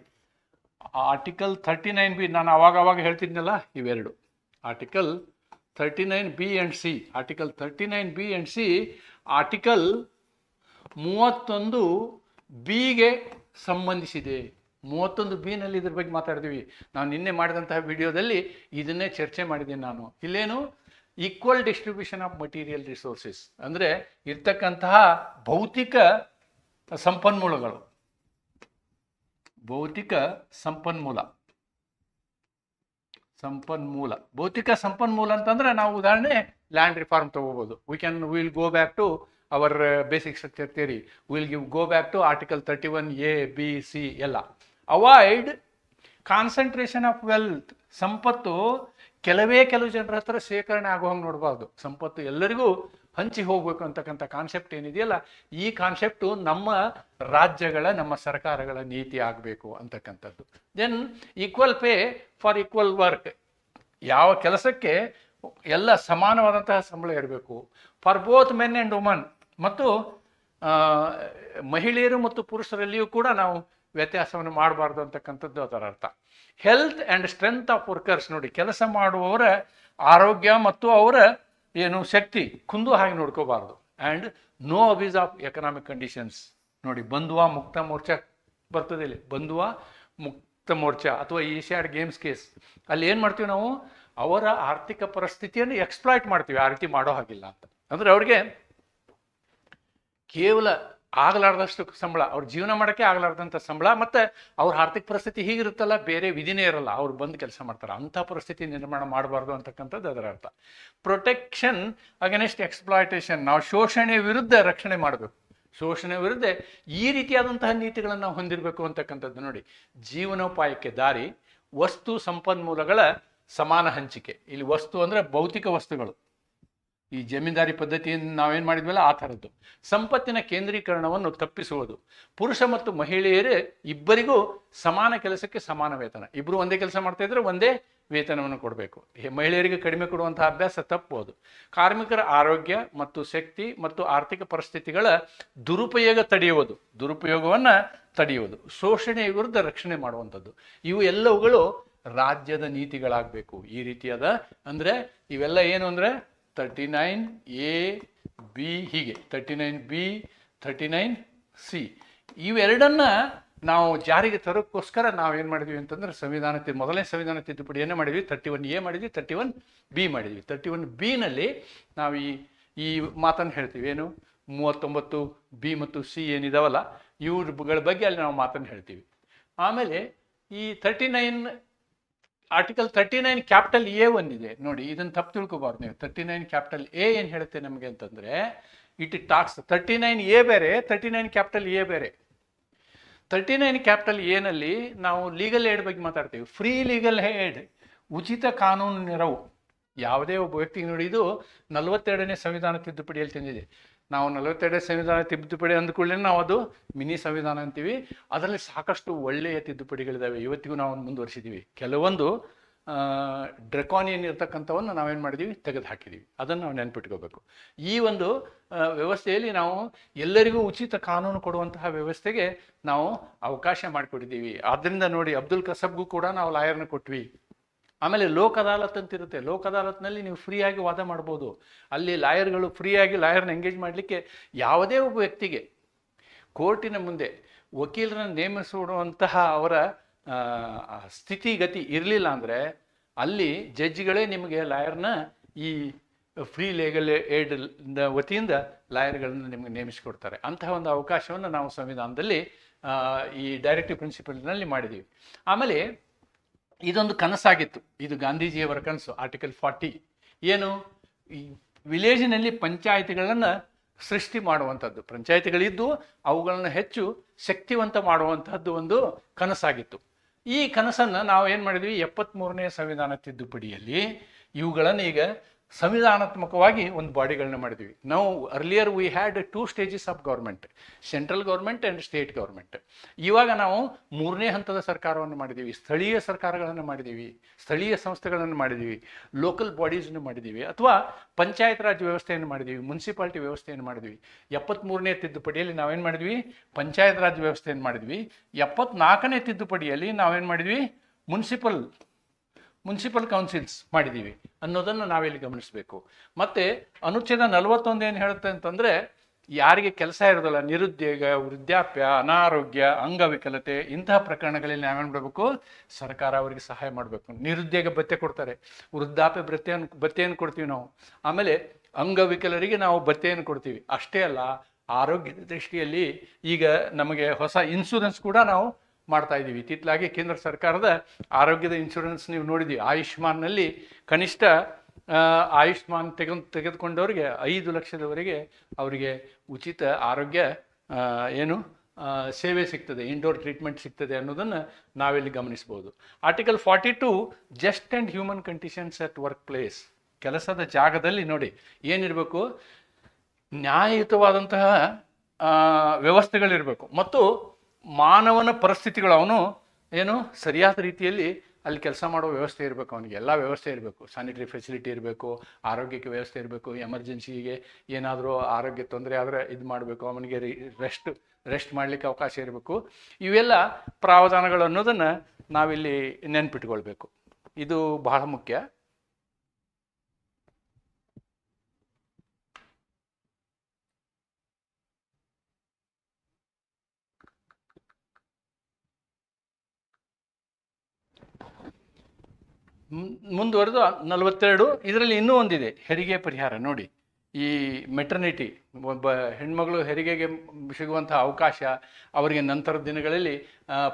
ಆರ್ಟಿಕಲ್ 39B ನಾನು ಅವಾಗ ಹೇಳ್ತಿದ್ನಲ್ಲ, ಇವೆರಡು. Article 39B and C, article 39B and C, article 31Bಗೆ ಸಂಬಂಧಿಸಿದೆ. 31B ಇದ್ರ ಬಗ್ಗೆ ಮಾತಾಡ್ತೀವಿ. ನಾವು ನಿನ್ನೆ ಮಾಡಿದಂತಹ ವಿಡಿಯೋದಲ್ಲಿ ಇದನ್ನೇ ಚರ್ಚೆ ಮಾಡಿದ್ದೀನಿ ನಾನು. ಇಲ್ಲೇನು equal distribution of material resources ಅಂದರೆ ಇರ್ತಕ್ಕಂತಹ ಭೌತಿಕ ಸಂಪನ್ಮೂಲಗಳು, ಭೌತಿಕ ಸಂಪನ್ಮೂಲ ಭೌತಿಕ ಸಂಪನ್ಮೂಲ ಅಂತಂದ್ರೆ ನಾವು ಉದಾಹರಣೆ ಲ್ಯಾಂಡ್ ರಿಫಾರ್ಮ್ ತಗೋಬಹುದು. Will go back to our basic structure theory, go back to article 31A, B, C ಎಲ್ಲ. ಅವಾಯ್ಡ್ ಕಾನ್ಸಂಟ್ರೇಷನ್ ಆಫ್ ವೆಲ್ತ್, ಸಂಪತ್ತು ಕೆಲವು ಜನರ ಹತ್ರ ಶೇಖರಣೆ ಆಗುವಂಗೆ ನೋಡಬಾರ್ದು. ಸಂಪತ್ತು ಎಲ್ಲರಿಗೂ ಹಂಚಿ ಹೋಗ್ಬೇಕು ಅಂತಕ್ಕಂಥ ಕಾನ್ಸೆಪ್ಟ್ ಏನಿದೆಯಲ್ಲ, ಈ ಕಾನ್ಸೆಪ್ಟು ನಮ್ಮ ರಾಜ್ಯಗಳ, ನಮ್ಮ ಸರ್ಕಾರಗಳ ನೀತಿ ಆಗಬೇಕು ಅಂತಕ್ಕಂಥದ್ದು. Than equal pay for equal work, ಯಾವ ಕೆಲಸಕ್ಕೆ ಎಲ್ಲ ಸಮಾನವಾದಂತಹ ಸಂಬಳ ಇರಬೇಕು. For both men and woman, ಮತ್ತು ಮಹಿಳೆಯರು ಮತ್ತು ಪುರುಷರಲ್ಲಿಯೂ ಕೂಡ ನಾವು ವ್ಯತ್ಯಾಸವನ್ನು ಮಾಡಬಾರ್ದು ಅಂತಕ್ಕಂಥದ್ದು ಅದರ ಅರ್ಥ. Health and strength of workers, ನೋಡಿ ಕೆಲಸ ಮಾಡುವವರ ಆರೋಗ್ಯ ಮತ್ತು ಅವರ ಶಕ್ತಿ ಕುಂದು ಹಾಗೆ ನೋಡ್ಕೋಬಾರ್ದು. And no abuse of economic conditions. ನೋಡಿ ಬಂಧುವಾ ಮುಕ್ತ ಮೋರ್ಚಾ ಬರ್ತದೆ ಇಲ್ಲಿ, ಬಂಧುವಾ ಮುಕ್ತ ಮೋರ್ಚಾ ಅಥವಾ ಏಷ್ಯಾಡ್ ಗೇಮ್ಸ್ ಕೇಸ್, ಅಲ್ಲಿ ಏನು ಮಾಡ್ತೀವಿ ನಾವು, ಅವರ ಆರ್ಥಿಕ ಪರಿಸ್ಥಿತಿಯನ್ನು ಎಕ್ಸ್ಪ್ಲಾಯ್ಟ್ ಮಾಡ್ತೀವಿ. ಆ ರೀತಿ ಮಾಡೋ ಹಾಗಿಲ್ಲ ಅಂತ. ಅಂದರೆ ಅವ್ರಿಗೆ ಕೇವಲ ಆಗಲಾರ್ದಷ್ಟು ಸಂಬಳ, ಅವ್ರ ಜೀವನ ಮಾಡೋಕ್ಕೆ ಆಗಲಾರ್ದಂಥ ಸಂಬಳ, ಮತ್ತು ಅವ್ರ ಆರ್ಥಿಕ ಪರಿಸ್ಥಿತಿ ಹೀಗಿರುತ್ತಲ್ಲ, ಬೇರೆ ವಿಧಿನೇ ಇರಲ್ಲ, ಅವ್ರು ಬಂದು ಕೆಲಸ ಮಾಡ್ತಾರೆ. ಅಂಥ ಪರಿಸ್ಥಿತಿ ನಿರ್ಮಾಣ ಮಾಡಬಾರ್ದು ಅಂತಕ್ಕಂಥದ್ದು ಅದರ ಅರ್ಥ. ಪ್ರೊಟೆಕ್ಷನ್ ಅಗೇನೆಸ್ಟ್ ಎಕ್ಸ್ಪ್ಲಾಯ್ಟೇಷನ್, ನಾವು ಶೋಷಣೆ ವಿರುದ್ಧ ರಕ್ಷಣೆ ಮಾಡಬೇಕು. ಶೋಷಣೆ ವಿರುದ್ಧ ಈ ರೀತಿಯಾದಂತಹ ನೀತಿಗಳನ್ನು ನಾವು ಹೊಂದಿರಬೇಕು ಅಂತಕ್ಕಂಥದ್ದು. ನೋಡಿ, ಜೀವನೋಪಾಯಕ್ಕೆ ದಾರಿ, ವಸ್ತು ಸಂಪನ್ಮೂಲಗಳ ಸಮಾನ ಹಂಚಿಕೆ. ಇಲ್ಲಿ ವಸ್ತು ಅಂದರೆ ಭೌತಿಕ ವಸ್ತುಗಳು, ಈ ಜಮೀನ್ದಾರಿ ಪದ್ಧತಿಯಿಂದ ನಾವೇನು ಮಾಡಿದ್ವಲ್ಲ ಆ ಥರದ್ದು. ಸಂಪತ್ತಿನ ಕೇಂದ್ರೀಕರಣವನ್ನು ತಪ್ಪಿಸುವುದು. ಪುರುಷ ಮತ್ತು ಮಹಿಳೆಯರೇ ಇಬ್ಬರಿಗೂ ಸಮಾನ ಕೆಲಸಕ್ಕೆ ಸಮಾನ ವೇತನ. ಇಬ್ಬರು ಒಂದೇ ಕೆಲಸ ಮಾಡ್ತಾ ಇದ್ರೆ ಒಂದೇ ವೇತನವನ್ನು ಕೊಡಬೇಕು. ಮಹಿಳೆಯರಿಗೆ ಕಡಿಮೆ ಕೊಡುವಂತಹ ಅಭ್ಯಾಸ ತಪ್ಪುವುದು. ಕಾರ್ಮಿಕರ ಆರೋಗ್ಯ ಮತ್ತು ಶಕ್ತಿ ಮತ್ತು ಆರ್ಥಿಕ ಪರಿಸ್ಥಿತಿಗಳ ದುರುಪಯೋಗವನ್ನು ತಡೆಯುವುದು. ಶೋಷಣೆಯ ವಿರುದ್ಧ ರಕ್ಷಣೆ ಮಾಡುವಂಥದ್ದು. ಇವು ಎಲ್ಲವುಗಳು ರಾಜ್ಯದ ನೀತಿಗಳಾಗಬೇಕು. ಈ ರೀತಿಯಾದ ಅಂದರೆ ಇವೆಲ್ಲ ಏನು ಅಂದರೆ 39A, B ಹೀಗೆ 39B, 39C ಇವೆರಡನ್ನ ನಾವು ಜಾರಿಗೆ ತರೋಕ್ಕೋಸ್ಕರ ನಾವೇನು ಮಾಡಿದ್ವಿ ಅಂತಂದ್ರೆ ಮೊದಲನೇ ಸಂವಿಧಾನ ತಿದ್ದುಪಡಿಯನ್ನೇ ಮಾಡಿದ್ವಿ. 31A ಮಾಡಿದ್ವಿ, 31B ಮಾಡಿದ್ವಿ. 31B ನಾವು ಈ ಮಾತನ್ನು ಹೇಳ್ತೀವಿ, ಏನು 39B ಮತ್ತು C ಏನಿದಾವಲ್ಲ ಇವುಗಳ ಬಗ್ಗೆ ಅಲ್ಲಿ ನಾವು ಮಾತನ್ನು ಹೇಳ್ತೀವಿ. ಆಮೇಲೆ ಈ ಆರ್ಟಿಕಲ್ 39 ಕ್ಯಾಪಿಟಲ್ A ಒಂದಿದೆ ನೋಡಿ, ಇದನ್ನು ತಪ್ಪು ತಿಳ್ಕೊಬಾರ್ದು ನೀವು. 39 ಕ್ಯಾಪಿಟಲ್ A ಏನು ಹೇಳುತ್ತೆ ನಮಗೆ ಅಂತಂದರೆ, ಇಟ್ ಟಾಕ್ಸ್ 39A ಬೇರೆ, 39 ಕ್ಯಾಪಿಟಲ್ A ಬೇರೆ. 39 ಕ್ಯಾಪಿಟಲ್ A ನಾವು ಲೀಗಲ್ ಏಡ್ ಬಗ್ಗೆ ಮಾತಾಡ್ತೀವಿ. ಫ್ರೀ ಲೀಗಲ್ ಏಡ್, ಉಚಿತ ಕಾನೂನು ನೆರವು. ಯಾವುದೇ ಒಬ್ಬ ವ್ಯಕ್ತಿಗೆ ನೋಡಿ, ಇದು 42ನೇ ಸಂವಿಧಾನ ತಿದ್ದುಪಡಿಯಲ್ಲಿ ತಂದಿದೆ. ನಾವು 42ನೇ ಸಂವಿಧಾನ ತಿದ್ದುಪಡಿ ಅಂದ್ಕೊಳ್ಳಿ ನಾವು ಅದು ಮಿನಿ ಸಂವಿಧಾನ ಅಂತೀವಿ. ಅದರಲ್ಲಿ ಸಾಕಷ್ಟು ಒಳ್ಳೆಯ ತಿದ್ದುಪಡಿಗಳಿದ್ದಾವೆ. ಇವತ್ತಿಗೂ ನಾವು ಮುಂದುವರಿಸಿದ್ದೀವಿ. ಕೆಲವೊಂದು ಡ್ರೆಕಾನಿಯನ್ ಇರ್ತಕ್ಕಂಥವನ್ನು ನಾವೇನು ಮಾಡಿದ್ದೀವಿ, ತೆಗೆದು ಹಾಕಿದ್ದೀವಿ. ಅದನ್ನು ನಾವು ನೆನ್ಪಿಟ್ಕೋಬೇಕು. ಈ ಒಂದು ವ್ಯವಸ್ಥೆಯಲ್ಲಿ ನಾವು ಎಲ್ಲರಿಗೂ ಉಚಿತ ಕಾನೂನು ಕೊಡುವಂತಹ ವ್ಯವಸ್ಥೆಗೆ ನಾವು ಅವಕಾಶ ಮಾಡಿಕೊಟ್ಟಿದ್ದೀವಿ. ಆದ್ದರಿಂದ ನೋಡಿ, ಅಬ್ದುಲ್ ಕಸಬ್ಗೂ ಕೂಡ ನಾವು ಲಾಯರ್ನ ಕೊಟ್ವಿ. ಆಮೇಲೆ ಲೋಕ್ ಅದಾಲತ್ ಅಂತಿರುತ್ತೆ. ಲೋಕ್ ಅದಾಲತ್ನಲ್ಲಿ ನೀವು ಫ್ರೀಯಾಗಿ ವಾದ ಮಾಡ್ಬೋದು. ಅಲ್ಲಿ ಲಾಯರ್ಗಳು ಫ್ರೀಯಾಗಿ ಲಾಯರ್ನ ಎಂಗೇಜ್ ಮಾಡಲಿಕ್ಕೆ, ಯಾವುದೇ ಒಬ್ಬ ವ್ಯಕ್ತಿಗೆ ಕೋರ್ಟಿನ ಮುಂದೆ ವಕೀಲರನ್ನು ನೇಮಿಸುವಂತಹ ಅವರ ಸ್ಥಿತಿಗತಿ ಇರಲಿಲ್ಲ ಅಂದರೆ, ಅಲ್ಲಿ ಜಡ್ಜ್ಗಳೇ ನಿಮಗೆ ಲಾಯರ್ನ ಈ ಫ್ರೀ ಲೀಗಲ್ ಏಡ್ ವತಿಯಿಂದ ಲಾಯರ್ಗಳನ್ನು ನಿಮಗೆ ನೇಮಿಸಿಕೊಡ್ತಾರೆ. ಅಂತಹ ಒಂದು ಅವಕಾಶವನ್ನು ನಾವು ಸಂವಿಧಾನದಲ್ಲಿ ಈ ಡೈರೆಕ್ಟಿವ್ ಪ್ರಿನ್ಸಿಪಲ್ನಲ್ಲಿ ಮಾಡಿದ್ದೀವಿ. ಆಮೇಲೆ ಇದೊಂದು ಕನಸಾಗಿತ್ತು, ಇದು ಗಾಂಧೀಜಿಯವರ ಕನಸು. ಆರ್ಟಿಕಲ್ 40 ಏನು, ಈ ವಿಲೇಜಿನಲ್ಲಿ ಪಂಚಾಯಿತಿಗಳನ್ನು ಸೃಷ್ಟಿ ಮಾಡುವಂಥದ್ದು. ಪಂಚಾಯಿತಿಗಳಿದ್ದು ಅವುಗಳನ್ನು ಹೆಚ್ಚು ಶಕ್ತಿವಂತ ಮಾಡುವಂತಹದ್ದು ಒಂದು ಕನಸಾಗಿತ್ತು. ಈ ಕನಸನ್ನು ನಾವು ಏನು ಮಾಡಿದ್ವಿ, 73ನೇ ಸಂವಿಧಾನ ತಿದ್ದುಪಡಿಯಲ್ಲಿ ಇವುಗಳನ್ನು ಈಗ ಸಂವಿಧಾನಾತ್ಮಕವಾಗಿ ಒಂದು ಬಾಡಿಗಳನ್ನ ಮಾಡಿದ್ವಿ. ನಾವು earlier we had 2 stages of government, central government and state government. ಇವಾಗ ನಾವು 3ನೇ ಹಂತದ ಸರ್ಕಾರವನ್ನು ಮಾಡಿದ್ದೀವಿ. ಸ್ಥಳೀಯ ಸರ್ಕಾರಗಳನ್ನು ಮಾಡಿದ್ದೀವಿ, ಸ್ಥಳೀಯ ಸಂಸ್ಥೆಗಳನ್ನು ಮಾಡಿದ್ದೀವಿ, ಲೋಕಲ್ ಬಾಡೀಸನ್ನು ಮಾಡಿದ್ದೀವಿ, ಅಥವಾ ಪಂಚಾಯತ್ ರಾಜ್ ವ್ಯವಸ್ಥೆಯನ್ನು ಮಾಡಿದ್ದೀವಿ, ಮುನ್ಸಿಪಾಲ್ಟಿ ವ್ಯವಸ್ಥೆಯನ್ನು ಮಾಡಿದ್ವಿ. 73ನೇ ತಿದ್ದುಪಡಿಯಲ್ಲಿ ನಾವೇನು ಮಾಡಿದ್ವಿ, ಪಂಚಾಯತ್ ರಾಜ್ ವ್ಯವಸ್ಥೆಯನ್ನು ಮಾಡಿದ್ವಿ. 74ನೇ ತಿದ್ದುಪಡಿಯಲ್ಲಿ ನಾವೇನು ಮಾಡಿದ್ವಿ, ಮುನ್ಸಿಪಲ್ ಮುನ್ಸಿಪಲ್ ಕೌನ್ಸಿಲ್ಸ್ ಮಾಡಿದ್ದೀವಿ ಅನ್ನೋದನ್ನು ನಾವಿಲ್ಲಿ ಗಮನಿಸಬೇಕು. ಮತ್ತು ಅನುಚ್ಛೇದ 41 ಏನು ಹೇಳುತ್ತೆ ಅಂತಂದರೆ, ಯಾರಿಗೆ ಕೆಲಸ ಇರೋದಿಲ್ಲ, ನಿರುದ್ಯೋಗ, ವೃದ್ಧಾಪ್ಯ, ಅನಾರೋಗ್ಯ, ಅಂಗವಿಕಲತೆ, ಇಂತಹ ಪ್ರಕರಣಗಳಲ್ಲಿ ನಾವೇನು ಮಾಡಬೇಕು, ಸರ್ಕಾರ ಅವರಿಗೆ ಸಹಾಯ ಮಾಡಬೇಕು. ನಿರುದ್ಯೋಗ ಭತ್ಯೆ ಕೊಡ್ತಾರೆ, ವೃದ್ಧಾಪ್ಯ ಭತ್ಯೆಯನ್ನು ಕೊಡ್ತೀವಿ ನಾವು, ಆಮೇಲೆ ಅಂಗವಿಕಲರಿಗೆ ನಾವು ಭತ್ಯೆಯನ್ನು ಕೊಡ್ತೀವಿ. ಅಷ್ಟೇ ಅಲ್ಲ, ಆರೋಗ್ಯದ ದೃಷ್ಟಿಯಲ್ಲಿ ಈಗ ನಮಗೆ ಹೊಸ ಇನ್ಶೂರೆನ್ಸ್ ಕೂಡ ನಾವು ಮಾಡ್ತಾ ಇದ್ದೀವಿ. ಇತ್ತಿತ್ತಲಾಗಿ ಕೇಂದ್ರ ಸರ್ಕಾರದ ಆರೋಗ್ಯದ ಇನ್ಶೂರೆನ್ಸ್ ನೀವು ನೋಡಿದ್ದೀವಿ. ಆಯುಷ್ಮಾನ್ನಲ್ಲಿ ಕನಿಷ್ಠ ಆಯುಷ್ಮಾನ್ ತೆಗೆದುಕೊಂಡವರಿಗೆ 5 ಲಕ್ಷದವರೆಗೆ ಅವರಿಗೆ ಉಚಿತ ಆರೋಗ್ಯ ಸೇವೆ ಸಿಗ್ತದೆ, ಇಂಡೋರ್ ಟ್ರೀಟ್ಮೆಂಟ್ ಸಿಗ್ತದೆ ಅನ್ನೋದನ್ನು ನಾವಿಲ್ಲಿ ಗಮನಿಸ್ಬೋದು. Article 42 just and human conditions at work place. ಕೆಲಸದ ಜಾಗದಲ್ಲಿ ನೋಡಿ ಏನಿರಬೇಕು, ನ್ಯಾಯಯುತವಾದಂತಹ ವ್ಯವಸ್ಥೆಗಳಿರಬೇಕು ಮತ್ತು ಮಾನವನ ಪರಿಸ್ಥಿತಿಗಳು, ಅವನು ಸರಿಯಾದ ರೀತಿಯಲ್ಲಿ ಅಲ್ಲಿ ಕೆಲಸ ಮಾಡೋ ವ್ಯವಸ್ಥೆ ಇರಬೇಕು, ಅವನಿಗೆ ಎಲ್ಲ ವ್ಯವಸ್ಥೆ ಇರಬೇಕು. ಸ್ಯಾನಿಟರಿ ಫೆಸಿಲಿಟಿ ಇರಬೇಕು, ಆರೋಗ್ಯಕ್ಕೆ ವ್ಯವಸ್ಥೆ ಇರಬೇಕು, ಎಮರ್ಜೆನ್ಸಿಗೆ ಏನಾದರೂ ಆರೋಗ್ಯ ತೊಂದರೆ ಆದರೆ ಇದು ಮಾಡಬೇಕು, ಅವನಿಗೆ ರೆಸ್ಟ್ ಮಾಡಲಿಕ್ಕೆ ಅವಕಾಶ ಇರಬೇಕು. ಇವೆಲ್ಲ ಪ್ರಾವಧಾನಗಳು ಅನ್ನೋದನ್ನು ನಾವಿಲ್ಲಿ ನೆನ್ಪಿಟ್ಕೊಳ್ಬೇಕು. ಇದು ಬಹಳ ಮುಖ್ಯ. ಮುಂದುವರೆದು 42 ಇದರಲ್ಲಿ ಇನ್ನೂ ಒಂದಿದೆ, ಹೆರಿಗೆ ಪರಿಹಾರ. ನೋಡಿ, ಈ ಮೆಟರ್ನಿಟಿ, ಒಬ್ಬ ಹೆಣ್ಮಗಳು ಹೆರಿಗೆಗೆ ಸಿಗುವಂತಹ ಅವಕಾಶ, ಅವರಿಗೆ ನಂತರದ ದಿನಗಳಲ್ಲಿ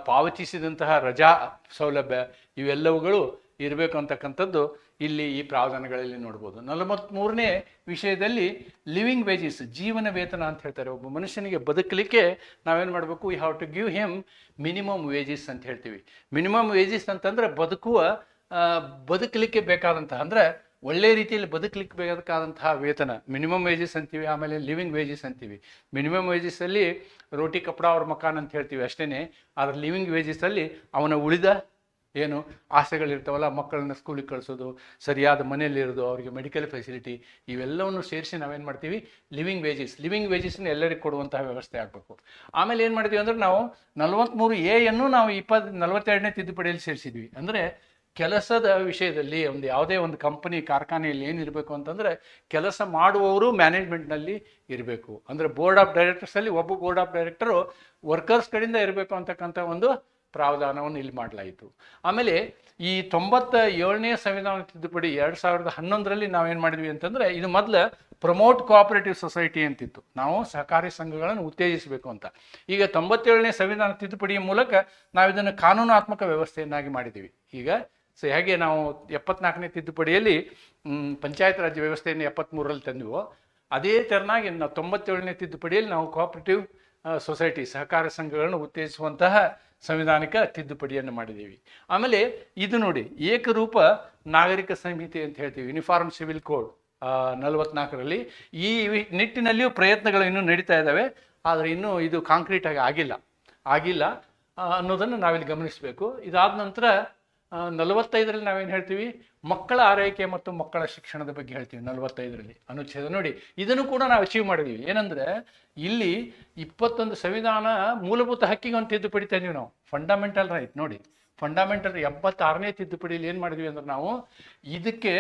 ಪಾವತಿಸಿದಂತಹ ರಜಾ ಸೌಲಭ್ಯ, ಇವೆಲ್ಲವುಗಳು ಇರಬೇಕು ಅಂತಕ್ಕಂಥದ್ದು ಇಲ್ಲಿ ಈ ಪ್ರಾವಧಾನಗಳಲ್ಲಿ ನೋಡ್ಬೋದು. 43ನೇ ವಿಷಯದಲ್ಲಿ ಲಿವಿಂಗ್ ವೇಜಸ್, ಜೀವನ ವೇತನ ಅಂತ ಹೇಳ್ತಾರೆ. ಒಬ್ಬ ಮನುಷ್ಯನಿಗೆ ಬದುಕಲಿಕ್ಕೆ ನಾವೇನು ಮಾಡಬೇಕು, we have to give him minimum wages ಅಂತ ಹೇಳ್ತೀವಿ. ಮಿನಿಮಮ್ ವೇಜಸ್ ಅಂತಂದರೆ ಬದುಕಲಿಕ್ಕೆ ಬೇಕಾದಂತಹ, ಅಂದರೆ ಒಳ್ಳೆಯ ರೀತಿಯಲ್ಲಿ ಬದುಕಲಿಕ್ಕೆ ಬೇಕಾದಂತಹ ವೇತನ ಮಿನಿಮಮ್ ವೇಜಸ್ ಅಂತೀವಿ. ಆಮೇಲೆ ಲಿವಿಂಗ್ ವೇಜಸ್ ಅಂತೀವಿ. ಮಿನಿಮಮ್ ವೇಜಸ್ಸಲ್ಲಿ ರೋಟಿ ಕಪಡ ಅವ್ರ ಮಕಾನ್ ಅಂತ ಹೇಳ್ತೀವಿ ಅಷ್ಟೇ. ಆದರೆ ಲಿವಿಂಗ್ ವೇಜಸ್ಸಲ್ಲಿ ಅವನ ಉಳಿದ ಆಸೆಗಳಿರ್ತಾವಲ್ಲ, ಮಕ್ಕಳನ್ನ ಸ್ಕೂಲಿಗೆ ಕಳಿಸೋದು, ಸರಿಯಾದ ಮನೆಯಲ್ಲಿರೋದು, ಅವರಿಗೆ ಮೆಡಿಕಲ್ ಫೆಸಿಲಿಟಿ, ಇವೆಲ್ಲವನ್ನು ಸೇರಿಸಿ ನಾವೇನು ಮಾಡ್ತೀವಿ, ಲಿವಿಂಗ್ ವೇಜಸ್ನ ಎಲ್ಲರಿಗೂ ಕೊಡುವಂತಹ ವ್ಯವಸ್ಥೆ ಆಗಬೇಕು. ಆಮೇಲೆ ಏನು ಮಾಡಿದ್ವಿ ಅಂದರೆ, ನಾವು 43A ನಾವು 42ನೇ ತಿದ್ದುಪಡಿಯಲ್ಲಿ ಸೇರಿಸಿದ್ವಿ. ಅಂದರೆ ಕೆಲಸದ ವಿಷಯದಲ್ಲಿ ಯಾವುದೇ ಒಂದು ಕಂಪನಿ, ಕಾರ್ಖಾನೆಯಲ್ಲಿ ಏನಿರಬೇಕು ಅಂತಂದರೆ, ಕೆಲಸ ಮಾಡುವವರು ಮ್ಯಾನೇಜ್ಮೆಂಟ್ನಲ್ಲಿ ಇರಬೇಕು. ಅಂದರೆ ಬೋರ್ಡ್ ಆಫ್ ಡೈರೆಕ್ಟರ್ಸಲ್ಲಿ ಒಬ್ಬ ಬೋರ್ಡ್ ಆಫ್ ಡೈರೆಕ್ಟರು ವರ್ಕರ್ಸ್ ಕಡೆಯಿಂದ ಇರಬೇಕು ಅಂತಕ್ಕಂಥ ಒಂದು ಪ್ರಾವಧಾನವನ್ನು ಇಲ್ಲಿ ಮಾಡಲಾಯಿತು. ಆಮೇಲೆ ಈ 97ನೇ ಸಂವಿಧಾನ ತಿದ್ದುಪಡಿ 2011ರಲ್ಲಿ ನಾವೇನು ಮಾಡಿದ್ವಿ ಅಂತಂದರೆ, ಇದು ಮೊದಲು ಪ್ರಮೋಟ್ ಕೋಆಪರೇಟಿವ್ ಸೊಸೈಟಿ ಅಂತಿತ್ತು, ನಾವು ಸಹಕಾರಿ ಸಂಘಗಳನ್ನು ಉತ್ತೇಜಿಸಬೇಕು ಅಂತ. ಈಗ 97ನೇ ಸಂವಿಧಾನ ತಿದ್ದುಪಡಿಯ ಮೂಲಕ ನಾವು ಇದನ್ನು ಕಾನೂನಾತ್ಮಕ ವ್ಯವಸ್ಥೆಯನ್ನಾಗಿ ಮಾಡಿದ್ದೀವಿ. ಈಗ ಹೇಗೆ ನಾವು 74ನೇ ತಿದ್ದುಪಡಿಯಲ್ಲಿ ಪಂಚಾಯತ್ ರಾಜ್ ವ್ಯವಸ್ಥೆಯನ್ನು 73ರಲ್ಲಿ ತಂದಿವೋ, ಅದೇ ತೆರನಾಗಿ ನಾವು 97ನೇ ತಿದ್ದುಪಡಿಯಲ್ಲಿ ನಾವು ಕೋಆಪರೇಟಿವ್ ಸೊಸೈಟಿ, ಸಹಕಾರ ಸಂಘಗಳನ್ನು ಉತ್ತೇಜಿಸುವಂತಹ ಸಂವಿಧಾನಿಕ ತಿದ್ದುಪಡಿಯನ್ನು ಮಾಡಿದ್ದೀವಿ. ಆಮೇಲೆ ಇದು ನೋಡಿ, ಏಕರೂಪ ನಾಗರಿಕ ಸಂಹಿತೆ ಅಂತ ಹೇಳ್ತೀವಿ, ಯೂನಿಫಾರ್ಮ್ ಸಿವಿಲ್ ಕೋಡ್ 44ರಲ್ಲಿ. ಈ ನಿಟ್ಟಿನಲ್ಲಿಯೂ ಪ್ರಯತ್ನಗಳು ಇನ್ನೂ ನಡೀತಾ ಇದ್ದಾವೆ, ಆದರೆ ಇನ್ನೂ ಇದು ಕಾಂಕ್ರೀಟ್ ಆಗಿ ಆಗಿಲ್ಲ ಅನ್ನೋದನ್ನು ನಾವಿಲ್ಲಿ ಗಮನಿಸಬೇಕು. ಇದಾದ ನಂತರ 45ರಲ್ಲಿ ನಾವೇನು ಹೇಳ್ತೀವಿ, ಮಕ್ಕಳ ಆರೈಕೆ ಮತ್ತು ಮಕ್ಕಳ ಶಿಕ್ಷಣದ ಬಗ್ಗೆ ಹೇಳ್ತೀವಿ. 45ರಲ್ಲಿ ಅನುಚ್ಛೇದ ನೋಡಿ, ಇದನ್ನು ಕೂಡ ನಾವು ಅಚೀವ್ ಮಾಡಿದ್ದೀವಿ. ಏನಂದರೆ, ಇಲ್ಲಿ 21 ಸಂವಿಧಾನ ಮೂಲಭೂತ ಹಕ್ಕಿಗೆ ಒಂದು ತಿದ್ದುಪಡಿ ತಂದೀವಿ ನಾವು, ಫಂಡಮೆಂಟಲ್ ರೈಟ್. ನೋಡಿ, ಫಂಡಮೆಂಟಲ್ 76ನೇ ತಿದ್ದುಪಡಿಯಲ್ಲಿ ಏನು ಮಾಡಿದ್ವಿ ಅಂದ್ರೆ, ನಾವು ಇದಕ್ಕೆ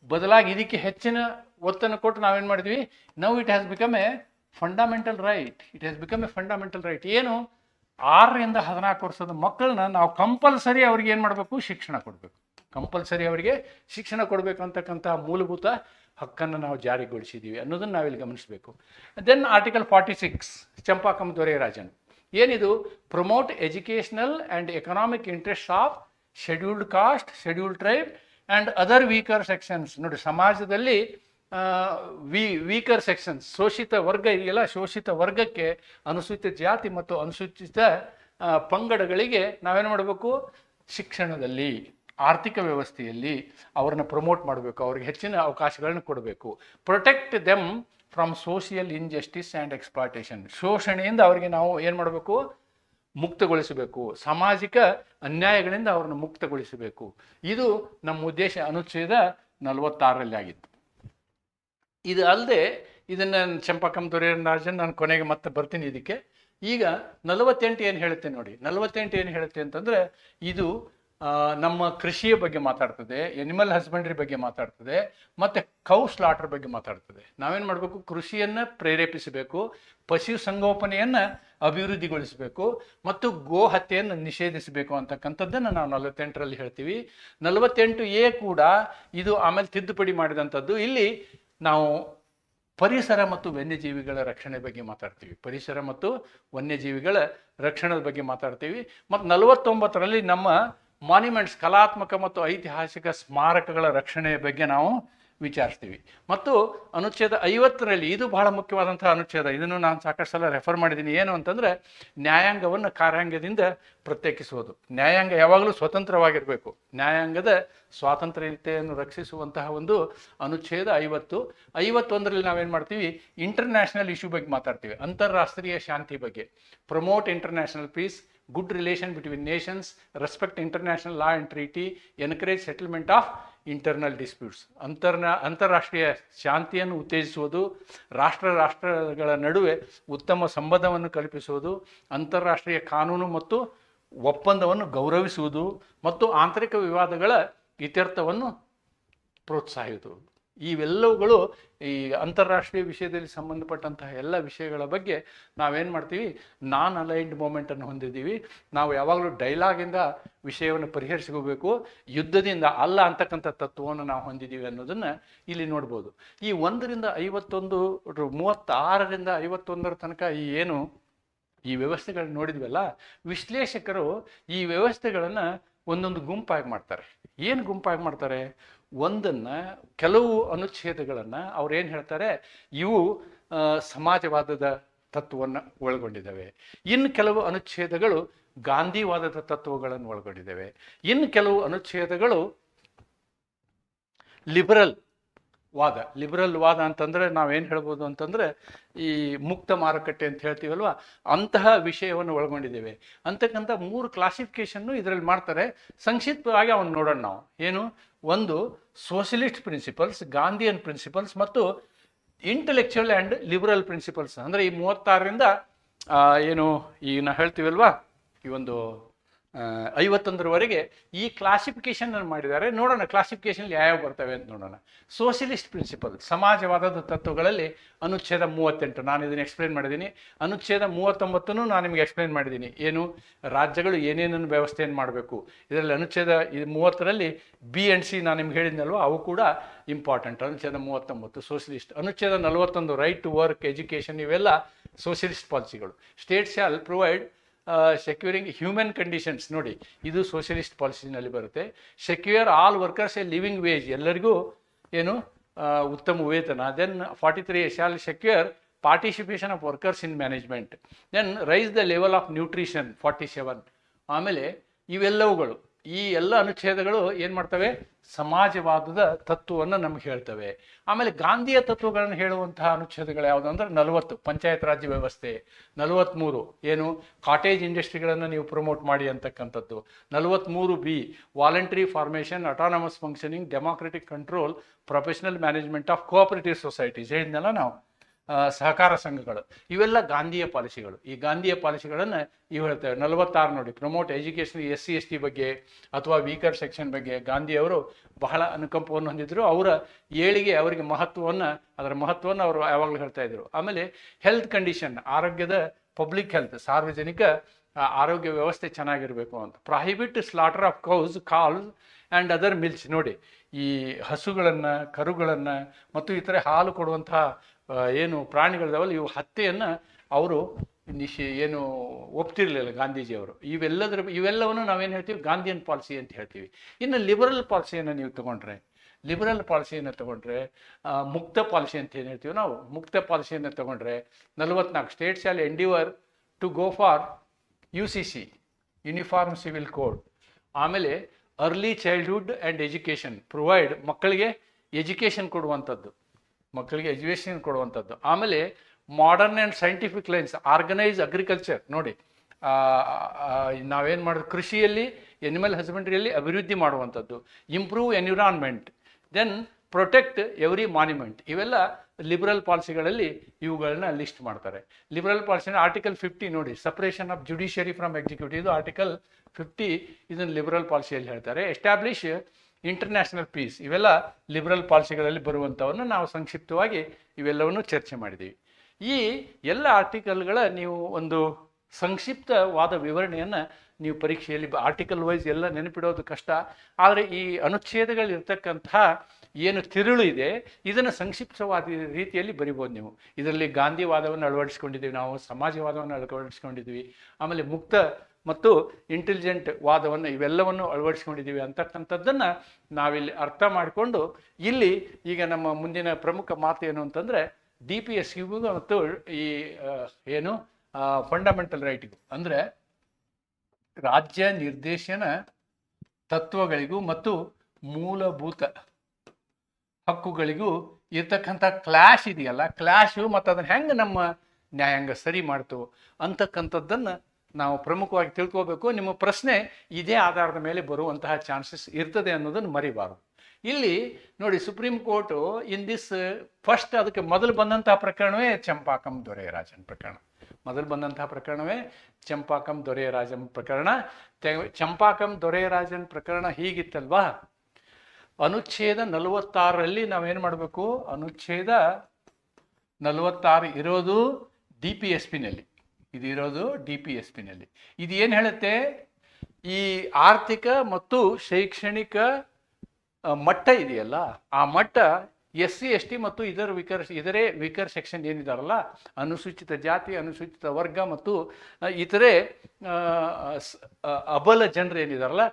ಬದಲಾಗಿ ಇದಕ್ಕೆ ಹೆಚ್ಚಿನ ಒತ್ತನ್ನು ಕೊಟ್ಟು ನಾವೇನು ಮಾಡಿದ್ವಿ, now it has become A fundamental right. ಏನು, 6ರಿಂದ 14 ವರ್ಷದ ಮಕ್ಕಳನ್ನ ನಾವು ಕಂಪಲ್ಸರಿ ಅವ್ರಿಗೆ ಏನು ಮಾಡಬೇಕು, ಶಿಕ್ಷಣ ಕೊಡಬೇಕು ಅಂತಕ್ಕಂಥ ಮೂಲಭೂತ ಹಕ್ಕನ್ನು ನಾವು ಜಾರಿಗೊಳಿಸಿದ್ದೀವಿ ಅನ್ನೋದನ್ನು ನಾವಿಲ್ಲಿ ಗಮನಿಸಬೇಕು. ದೆನ್ ಆರ್ಟಿಕಲ್ 46 ಚಂಪಾಕಂ ದೊರೆರಾಜನ್, ಏನಿದು, promote educational and economic interest of scheduled cost, scheduled tribe and other weaker sections. ನೋಡಿ, ಸಮಾಜದಲ್ಲಿ ವೀಕರ್ ಸೆಕ್ಷನ್ಸ್, ಶೋಷಿತ ವರ್ಗ ಇದೆಯಲ್ಲ, ಶೋಷಿತ ವರ್ಗಕ್ಕೆ, ಅನುಸೂಚಿತ ಜಾತಿ ಮತ್ತು ಅನುಸೂಚಿತ ಪಂಗಡಗಳಿಗೆ ನಾವೇನು ಮಾಡಬೇಕು, ಶಿಕ್ಷಣದಲ್ಲಿ, ಆರ್ಥಿಕ ವ್ಯವಸ್ಥೆಯಲ್ಲಿ ಅವ್ರನ್ನ ಪ್ರಮೋಟ್ ಮಾಡಬೇಕು, ಅವ್ರಿಗೆ ಹೆಚ್ಚಿನ ಅವಕಾಶಗಳನ್ನ ಕೊಡಬೇಕು. Protect them from social injustice and exploitation, ಶೋಷಣೆಯಿಂದ ಅವರಿಗೆ ನಾವು ಏನು ಮಾಡಬೇಕು, ಮುಕ್ತಗೊಳಿಸಬೇಕು, ಸಾಮಾಜಿಕ ಅನ್ಯಾಯಗಳಿಂದ ಅವ್ರನ್ನ ಮುಕ್ತಗೊಳಿಸಬೇಕು. ಇದು ನಮ್ಮ ಉದ್ದೇಶ ಅನುಚ್ಛೇದ 46ರಲ್ಲಿ ಆಗಿತ್ತು. ಇದು ಅಲ್ಲದೆ ಇದನ್ನು ಚಂಪಾಕಂ ದೊರೆರಾಜನ್ ನಾನು ಕೊನೆಗೆ ಮತ್ತೆ ಬರ್ತೀನಿ ಇದಕ್ಕೆ. ಈಗ 48 ಏನು ಹೇಳುತ್ತೆ ನೋಡಿ, 48 ಏನು ಹೇಳುತ್ತೆ ಅಂತಂದರೆ, ಇದು ನಮ್ಮ ಕೃಷಿಯ ಬಗ್ಗೆ ಮಾತಾಡ್ತದೆ, ಎನಿಮಲ್ ಹಸ್ಬೆಂಡ್ರಿ ಬಗ್ಗೆ ಮಾತಾಡ್ತದೆ, ಮತ್ತು ಕೌ ಸ್ಲಾಟರ್ ಬಗ್ಗೆ ಮಾತಾಡ್ತದೆ. ನಾವೇನು ಮಾಡಬೇಕು, ಕೃಷಿಯನ್ನು ಪ್ರೇರೇಪಿಸಬೇಕು, ಪಶು ಸಂಗೋಪನೆಯನ್ನು ಅಭಿವೃದ್ಧಿಗೊಳಿಸಬೇಕು ಮತ್ತು ಗೋ ಹತ್ಯೆಯನ್ನು ನಿಷೇಧಿಸಬೇಕು ಅಂತಕ್ಕಂಥದ್ದನ್ನು ನಾವು 48ರಲ್ಲಿ ಹೇಳ್ತೀವಿ. 48A ಕೂಡ ಇದು ಆಮೇಲೆ ತಿದ್ದುಪಡಿ ಮಾಡಿದಂಥದ್ದು. ಇಲ್ಲಿ ನಾವು ಪರಿಸರ ಮತ್ತು ವನ್ಯಜೀವಿಗಳ ರಕ್ಷಣೆ ಬಗ್ಗೆ ಮಾತಾಡ್ತೀವಿ, ಪರಿಸರ ಮತ್ತು ವನ್ಯಜೀವಿಗಳ ರಕ್ಷಣೆಯ ಬಗ್ಗೆ ಮಾತಾಡ್ತೀವಿ. ಮತ್ತು 49ರಲ್ಲಿ ನಮ್ಮ ಮಾನ್ಯುಮೆಂಟ್ಸ್, ಕಲಾತ್ಮಕ ಮತ್ತು ಐತಿಹಾಸಿಕ ಸ್ಮಾರಕಗಳ ರಕ್ಷಣೆಯ ಬಗ್ಗೆ ನಾವು ವಿಚಾರಿಸ್ತೀವಿ. ಮತ್ತು ಅನುಚ್ಛೇದ 50ರಲ್ಲಿ ಇದು ಬಹಳ ಮುಖ್ಯವಾದಂತಹ ಅನುಚ್ಛೇದ, ಇದನ್ನು ನಾನು ಸಾಕಷ್ಟು ಸಲ ರೆಫರ್ ಮಾಡಿದ್ದೀನಿ. ಏನು ಅಂತಂದರೆ, ನ್ಯಾಯಾಂಗವನ್ನು ಕಾರ್ಯಾಂಗದಿಂದ ಪ್ರತ್ಯೇಕಿಸುವುದು. ನ್ಯಾಯಾಂಗ ಯಾವಾಗಲೂ ಸ್ವತಂತ್ರವಾಗಿರಬೇಕು. ನ್ಯಾಯಾಂಗದ ಸ್ವಾತಂತ್ರ್ಯತೆಯನ್ನು ರಕ್ಷಿಸುವಂತಹ ಒಂದು ಅನುಚ್ಛೇದ 50. 51ರಲ್ಲಿ ನಾವೇನು ಮಾಡ್ತೀವಿ, ಇಂಟರ್ನ್ಯಾಷನಲ್ ಇಶ್ಯೂ ಬಗ್ಗೆ ಮಾತಾಡ್ತೀವಿ, ಅಂತಾರಾಷ್ಟ್ರೀಯ ಶಾಂತಿ ಬಗ್ಗೆ. Promote international piece, good relation between nations, respect international law and treaty, encourage settlement of internal disputes. ಅಂತಾರಾಷ್ಟ್ರೀಯ ಶಾಂತಿಯನ್ನು ಉತ್ತೇಜಿಸುವುದು, ರಾಷ್ಟ್ರಗಳ ನಡುವೆ ಉತ್ತಮ ಸಂಬಂಧವನ್ನು ಕಲ್ಪಿಸುವುದು, ಅಂತಾರಾಷ್ಟ್ರೀಯ ಕಾನೂನು ಮತ್ತು ಒಪ್ಪಂದವನ್ನು ಗೌರವಿಸುವುದು ಮತ್ತು ಆಂತರಿಕ ವಿವಾದಗಳ ಇತ್ಯರ್ಥವನ್ನು ಪ್ರೋತ್ಸಾಹಿಸುವುದು. ಇವೆಲ್ಲವುಗಳು ಈ ಅಂತಾರಾಷ್ಟ್ರೀಯ ವಿಷಯದಲ್ಲಿ ಸಂಬಂಧಪಟ್ಟಂತಹ ಎಲ್ಲ ವಿಷಯಗಳ ಬಗ್ಗೆ ನಾವೇನು ಮಾಡ್ತೀವಿ, ನಾನ್ ಅಲೈನ್ಡ್ ಮೂಮೆಂಟನ್ನು ಹೊಂದಿದ್ದೀವಿ. ನಾವು ಯಾವಾಗಲೂ ಡೈಲಾಗಿಂದ ವಿಷಯವನ್ನು ಪರಿಹರಿಸ್ಕೋಬೇಕು, ಯುದ್ಧದಿಂದ ಅಲ್ಲ ಅಂತಕ್ಕಂಥ ತತ್ವವನ್ನು ನಾವು ಹೊಂದಿದ್ದೀವಿ ಅನ್ನೋದನ್ನು ಇಲ್ಲಿ ನೋಡ್ಬೋದು. ಈ 1ರಿಂದ 51, 36ರಿಂದ 51 ತನಕ ಈ ವ್ಯವಸ್ಥೆಗಳನ್ನ ನೋಡಿದ್ವಲ್ಲ, ವಿಶ್ಲೇಷಕರು ಈ ವ್ಯವಸ್ಥೆಗಳನ್ನು ಒಂದೊಂದು ಗುಂಪಾಗಿ ಮಾಡ್ತಾರೆ. ಏನು ಗುಂಪಾಗಿ ಮಾಡ್ತಾರೆ, ಕೆಲವು ಅನುಚ್ಛೇದಗಳನ್ನು ಅವ್ರು ಏನು ಹೇಳ್ತಾರೆ, ಇವು ಸಮಾಜವಾದದ ತತ್ವವನ್ನು ಒಳಗೊಂಡಿದ್ದಾವೆ. ಇನ್ನು ಕೆಲವು ಅನುಚ್ಛೇದಗಳು ಗಾಂಧಿವಾದದ ತತ್ವಗಳನ್ನು ಒಳಗೊಂಡಿದ್ದಾವೆ. ಇನ್ನು ಕೆಲವು ಅನುಚ್ಛೇದಗಳು ಲಿಬರಲ್ ವಾದ ಅಂತಂದರೆ ನಾವೇನು ಹೇಳ್ಬೋದು ಅಂತಂದರೆ, ಈ ಮುಕ್ತ ಮಾರುಕಟ್ಟೆ ಅಂತ ಹೇಳ್ತೀವಲ್ವ, ಅಂತಹ ವಿಷಯವನ್ನು ಒಳಗೊಂಡಿದ್ದೇವೆ ಅಂತಕ್ಕಂಥ 3 ಕ್ಲಾಸಿಫಿಕೇಷನ್ನು ಇದರಲ್ಲಿ ಮಾಡ್ತಾರೆ. ಸಂಕ್ಷಿಪ್ತವಾಗಿ ಅವನು ನೋಡೋಣ ನಾವು. ಏನು, ಒಂದು ಸೋಷಲಿಸ್ಟ್ ಪ್ರಿನ್ಸಿಪಲ್ಸ್, ಗಾಂಧಿಯನ್ ಪ್ರಿನ್ಸಿಪಲ್ಸ್ ಮತ್ತು ಇಂಟೆಲೆಕ್ಚುಯಲ್ ಆ್ಯಂಡ್ ಲಿಬರಲ್ ಪ್ರಿನ್ಸಿಪಲ್ಸ್. ಅಂದರೆ ಈ 36ರಿಂದ ಈಗ ನಾವು ಹೇಳ್ತೀವಲ್ವಾ, ಈ ಒಂದು 51ರವರೆಗೆ ಈ ಕ್ಲಾಸಿಫಿಕೇಶನ್ ಮಾಡಿದ್ದಾರೆ. ನೋಡೋಣ ಕ್ಲಾಸಿಫಿಕೇಶನ್ ಯಾವ್ಯಾವ ಬರ್ತವೆ ಅಂತ ನೋಡೋಣ. ಸೋಷಿಯಲಿಸ್ಟ್ ಪ್ರಿನ್ಸಿಪಲ್, ಸಮಾಜವಾದದ ತತ್ವಗಳಲ್ಲಿ ಅನುಚ್ಛೇದ 38 ನಾನು ಇದನ್ನು ಎಕ್ಸ್ಪ್ಲೇನ್ ಮಾಡಿದ್ದೀನಿ. ಅನುಚ್ಛೇದ 39 ನಾನು ನಿಮಗೆ ಎಕ್ಸ್ಪ್ಲೇನ್ ಮಾಡಿದ್ದೀನಿ. ರಾಜ್ಯಗಳು ಏನೇನನ್ನು ವ್ಯವಸ್ಥೆಯನ್ನು ಮಾಡಬೇಕು. ಇದರಲ್ಲಿ ಅನುಚ್ಛೇದ 30ರಲ್ಲಿ B and C ನಾನು ನಿಮ್ಗೆ ಹೇಳಿದ್ನಲ್ವ, ಅವು ಕೂಡ ಇಂಪಾರ್ಟೆಂಟ್. ಅನುಚ್ಛೇದ 39 ಸೋಷಿಯಲಿಸ್ಟ್. ಅನುಚ್ಛೇದ 41 ರೈಟ್ ಟು ವರ್ಕ್, ಎಜುಕೇಷನ್, ಇವೆಲ್ಲ ಸೋಷಿಯಲಿಸ್ಟ್ ಪಾಲಿಸಿಗಳು. State shall provide securing human conditions, ನೋಡಿ ಇದು ಸೋಷಿಯಲಿಸ್ಟ್ ಪಾಲಿಸಿನಲ್ಲಿ ಬರುತ್ತೆ. Secure all workers a living wage, ಎಲ್ಲರಿಗೂ ಉತ್ತಮ ವೇತನ. Then 43 shall secure participation of workers in management. Then raise the level of nutrition 47. ಆಮೇಲೆ ಇವೆಲ್ಲವುಗಳು, ಈ ಎಲ್ಲ ಅನುಚ್ಛೇದಗಳು ಏನು ಮಾಡ್ತವೆ, ಸಮಾಜವಾದದ ತತ್ವವನ್ನು ನಮ್ಗೆ ಹೇಳ್ತವೆ. ಆಮೇಲೆ ಗಾಂಧಿಯ ತತ್ವಗಳನ್ನು ಹೇಳುವಂತಹ ಅನುಚ್ಛೇದಗಳು ಯಾವುದು ಅಂದರೆ 40 ಪಂಚಾಯತ್ ರಾಜ್ಯ ವ್ಯವಸ್ಥೆ. 43 ಕಾಟೇಜ್ ಇಂಡಸ್ಟ್ರಿಗಳನ್ನು ನೀವು ಪ್ರಮೋಟ್ ಮಾಡಿ ಅಂತಕ್ಕಂಥದ್ದು. 43B voluntary formation, autonomous functioning, democratic control, professional management of cooperative societies ಹೇಳಿದ್ನಲ್ಲ ನಾವು, ಸಹಕಾರ ಸಂಘಗಳು. ಇವೆಲ್ಲ ಗಾಂಧಿಯ ಪಾಲಿಸಿಗಳು. ಈ ಗಾಂಧಿಯ ಪಾಲಿಸಿಗಳನ್ನು ಇವು ಹೇಳ್ತೇವೆ. 46 ನೋಡಿ, ಪ್ರಮೋಟ್ ಎಜುಕೇಷನ್, SC/ST ಬಗ್ಗೆ ಅಥವಾ ವೀಕರ್ ಸೆಕ್ಷನ್ ಬಗ್ಗೆ ಗಾಂಧಿಯವರು ಬಹಳ ಅನುಕಂಪವನ್ನು ಹೊಂದಿದ್ರು. ಅವರ ಏಳಿಗೆ, ಅವರಿಗೆ ಅದರ ಮಹತ್ವವನ್ನು ಅವರು ಯಾವಾಗಲೂ ಹೇಳ್ತಾ ಇದ್ರು. ಆಮೇಲೆ ಹೆಲ್ತ್ ಕಂಡೀಷನ್, ಆರೋಗ್ಯದ, ಪಬ್ಲಿಕ್ ಹೆಲ್ತ್, ಸಾರ್ವಜನಿಕ ಆರೋಗ್ಯ ವ್ಯವಸ್ಥೆ ಚೆನ್ನಾಗಿರಬೇಕು ಅಂತ. Prohibit slaughter of cows, calves and other milch, ನೋಡಿ ಈ ಹಸುಗಳನ್ನು, ಕರುಗಳನ್ನು ಮತ್ತು ಇತರೆ ಹಾಲು ಕೊಡುವಂತಹ ಪ್ರಾಣಿಗಳಿದಾವಲ್ಲ, ಇವು ಹತ್ಯೆಯನ್ನು ಅವರು ಒಪ್ತಿರ್ಲಿಲ್ಲ ಗಾಂಧೀಜಿಯವರು. ಇವೆಲ್ಲವನ್ನು ನಾವೇನು ಹೇಳ್ತೀವಿ, ಗಾಂಧಿಯನ್ ಪಾಲಿಸಿ ಅಂತ ಹೇಳ್ತೀವಿ. ಇನ್ನು ಲಿಬರಲ್ ಪಾಲಿಸಿಯನ್ನು ನೀವು ತಗೊಂಡ್ರೆ, ಮುಕ್ತ ಪಾಲಿಸಿ ಅಂತ ಏನು ಹೇಳ್ತೀವಿ ನಾವು, ಮುಕ್ತ ಪಾಲಿಸಿಯನ್ನು ತಗೊಂಡ್ರೆ 44 state shall endeavour to go for UCC uniform civil code. ಆಮೇಲೆ early childhood and education, provide, ಮಕ್ಕಳಿಗೆ ಎಜುಕೇಷನ್ ಕೊಡುವಂಥದ್ದು. ಆಮೇಲೆ modern and scientific lines, organise agriculture, ನೋಡಿ ನಾವೇನು ಮಾಡೋದು, ಕೃಷಿಯಲ್ಲಿ, ಎನಿಮಲ್ ಹಸ್ಬೆಂಡ್ರಿಯಲ್ಲಿ ಅಭಿವೃದ್ಧಿ ಮಾಡುವಂಥದ್ದು. Improve environment. Then protect every monument. ಇವೆಲ್ಲ ಲಿಬರಲ್ ಪಾಲಿಸಿಗಳಲ್ಲಿ ಇವುಗಳನ್ನ ಲಿಸ್ಟ್ ಮಾಡ್ತಾರೆ. ಲಿಬರಲ್ ಪಾಲಿಸಿನ ಆರ್ಟಿಕಲ್ 50 ನೋಡಿ, separation of judiciary from executive, ಇದು ಆರ್ಟಿಕಲ್ 50 ಇದನ್ನು ಲಿಬರಲ್ ಪಾಲಿಸಿಯಲ್ಲಿ ಹೇಳ್ತಾರೆ. ಎಸ್ಟಾಬ್ಲಿಷ್ ಇಂಟರ್ನ್ಯಾಷನಲ್ ಪೀಸ್, ಇವೆಲ್ಲ ಲಿಬರಲ್ ಪಾಲಿಸಿಗಳಲ್ಲಿ ಬರುವಂಥವನ್ನು ನಾವು ಸಂಕ್ಷಿಪ್ತವಾಗಿ ಇವೆಲ್ಲವನ್ನು ಚರ್ಚೆ ಮಾಡಿದ್ದೀವಿ. ಈ ಎಲ್ಲ ಆರ್ಟಿಕಲ್ಗಳ ನೀವು ಒಂದು ಸಂಕ್ಷಿಪ್ತವಾದ ವಿವರಣೆಯನ್ನು ನೀವು ಪರೀಕ್ಷೆಯಲ್ಲಿ ಆರ್ಟಿಕಲ್ ವೈಸ್ ಎಲ್ಲ ನೆನಪಿಡೋದು ಕಷ್ಟ. ಆದರೆ ಈ ಅನುಚ್ಛೇದಗಳಿರ್ತಕ್ಕಂತಹ ಏನು ತಿರುಳು ಇದೆ ಇದನ್ನು ಸಂಕ್ಷಿಪ್ತವಾದ ರೀತಿಯಲ್ಲಿ ಬರಿಬೋದು ನೀವು. ಇದರಲ್ಲಿ ಗಾಂಧಿವಾದವನ್ನು ಅಳವಡಿಸ್ಕೊಂಡಿದ್ದೀವಿ, ನಾವು ಸಮಾಜವಾದವನ್ನು ಅಳವಡಿಸ್ಕೊಂಡಿದ್ದೀವಿ, ಆಮೇಲೆ ಮುಕ್ತ ಮತ್ತು ಇಂಟೆಲಿಜೆಂಟ್ ವಾದವನ್ನು ಇವೆಲ್ಲವನ್ನು ಅಳವಡಿಸ್ಕೊಂಡಿದ್ದೀವಿ ಅಂತಕ್ಕಂಥದ್ದನ್ನು ನಾವಿಲ್ಲಿ ಅರ್ಥ ಮಾಡಿಕೊಂಡು, ಇಲ್ಲಿ ಈಗ ನಮ್ಮ ಮುಂದಿನ ಪ್ರಮುಖ ಮಾತು ಏನು ಅಂತಂದರೆ DPSಗೂ ಮತ್ತು ಈ ಏನು ಫಂಡಮೆಂಟಲ್ ರೈಟಿಗೂ, ಅಂದರೆ ರಾಜ್ಯ ನಿರ್ದೇಶನ ತತ್ವಗಳಿಗೂ ಮತ್ತು ಮೂಲಭೂತ ಹಕ್ಕುಗಳಿಗೂ ಇರ್ತಕ್ಕಂಥ ಕ್ಲಾಶ್ ಇದೆಯಲ್ಲ, ಕ್ಲಾಶು ಮತ್ತು ಅದನ್ನು ಹೆಂಗೆ ನಮ್ಮ ನ್ಯಾಯಾಂಗ ಸರಿ ಮಾಡ್ತು ಅಂತಕ್ಕಂಥದ್ದನ್ನು ನಾವು ಪ್ರಮುಖವಾಗಿ ತಿಳ್ಕೋಬೇಕು. ನಿಮ್ಮ ಪ್ರಶ್ನೆ ಇದೇ ಆಧಾರದ ಮೇಲೆ ಬರುವಂತಹ ಚಾನ್ಸಸ್ ಇರ್ತದೆ ಅನ್ನೋದನ್ನು ಮರಿಬಾರದು. ಇಲ್ಲಿ ನೋಡಿ, supreme court in this first ಅದಕ್ಕೆ ಮೊದಲು ಬಂದಂತಹ ಪ್ರಕರಣವೇ ಚಂಪಾಕಂ ದೊರೆಯರಾಜನ್ ಪ್ರಕರಣ. ಮೊದಲು ಬಂದಂತಹ ಪ್ರಕರಣವೇ ಚಂಪಾಕಂ ದೊರೆಯರಾಜನ್ ಪ್ರಕರಣ. ಚಂಪಾಕಂ ದೊರೆಯರಾಜನ್ ಪ್ರಕರಣ ಹೀಗಿತ್ತಲ್ವಾ, ಅನುಚ್ಛೇದ 46ರಲ್ಲಿ ನಾವೇನು ಮಾಡಬೇಕು, ಅನುಚ್ಛೇದ 46 ಇರೋದು DPSPನಲ್ಲಿ, ಇದು ಇರೋದು DPSPನಲ್ಲಿ. ಇದು ಏನು ಹೇಳುತ್ತೆ, ಈ ಆರ್ಥಿಕ ಮತ್ತು ಶೈಕ್ಷಣಿಕ ಮಟ್ಟ ಇದೆಯಲ್ಲ, ಆ ಮಟ್ಟ SC ST ಮತ್ತು ಇದರೇ ವಿಕರ್ ಸೆಕ್ಷನ್ ಏನಿದಾರಲ್ಲ, ಅನುಸೂಚಿತ ಜಾತಿ, ಅನುಸೂಚಿತ ವರ್ಗ ಮತ್ತು ಇತರೆ ಅಬಲ ಜನರು ಏನಿದಾರಲ್ಲ,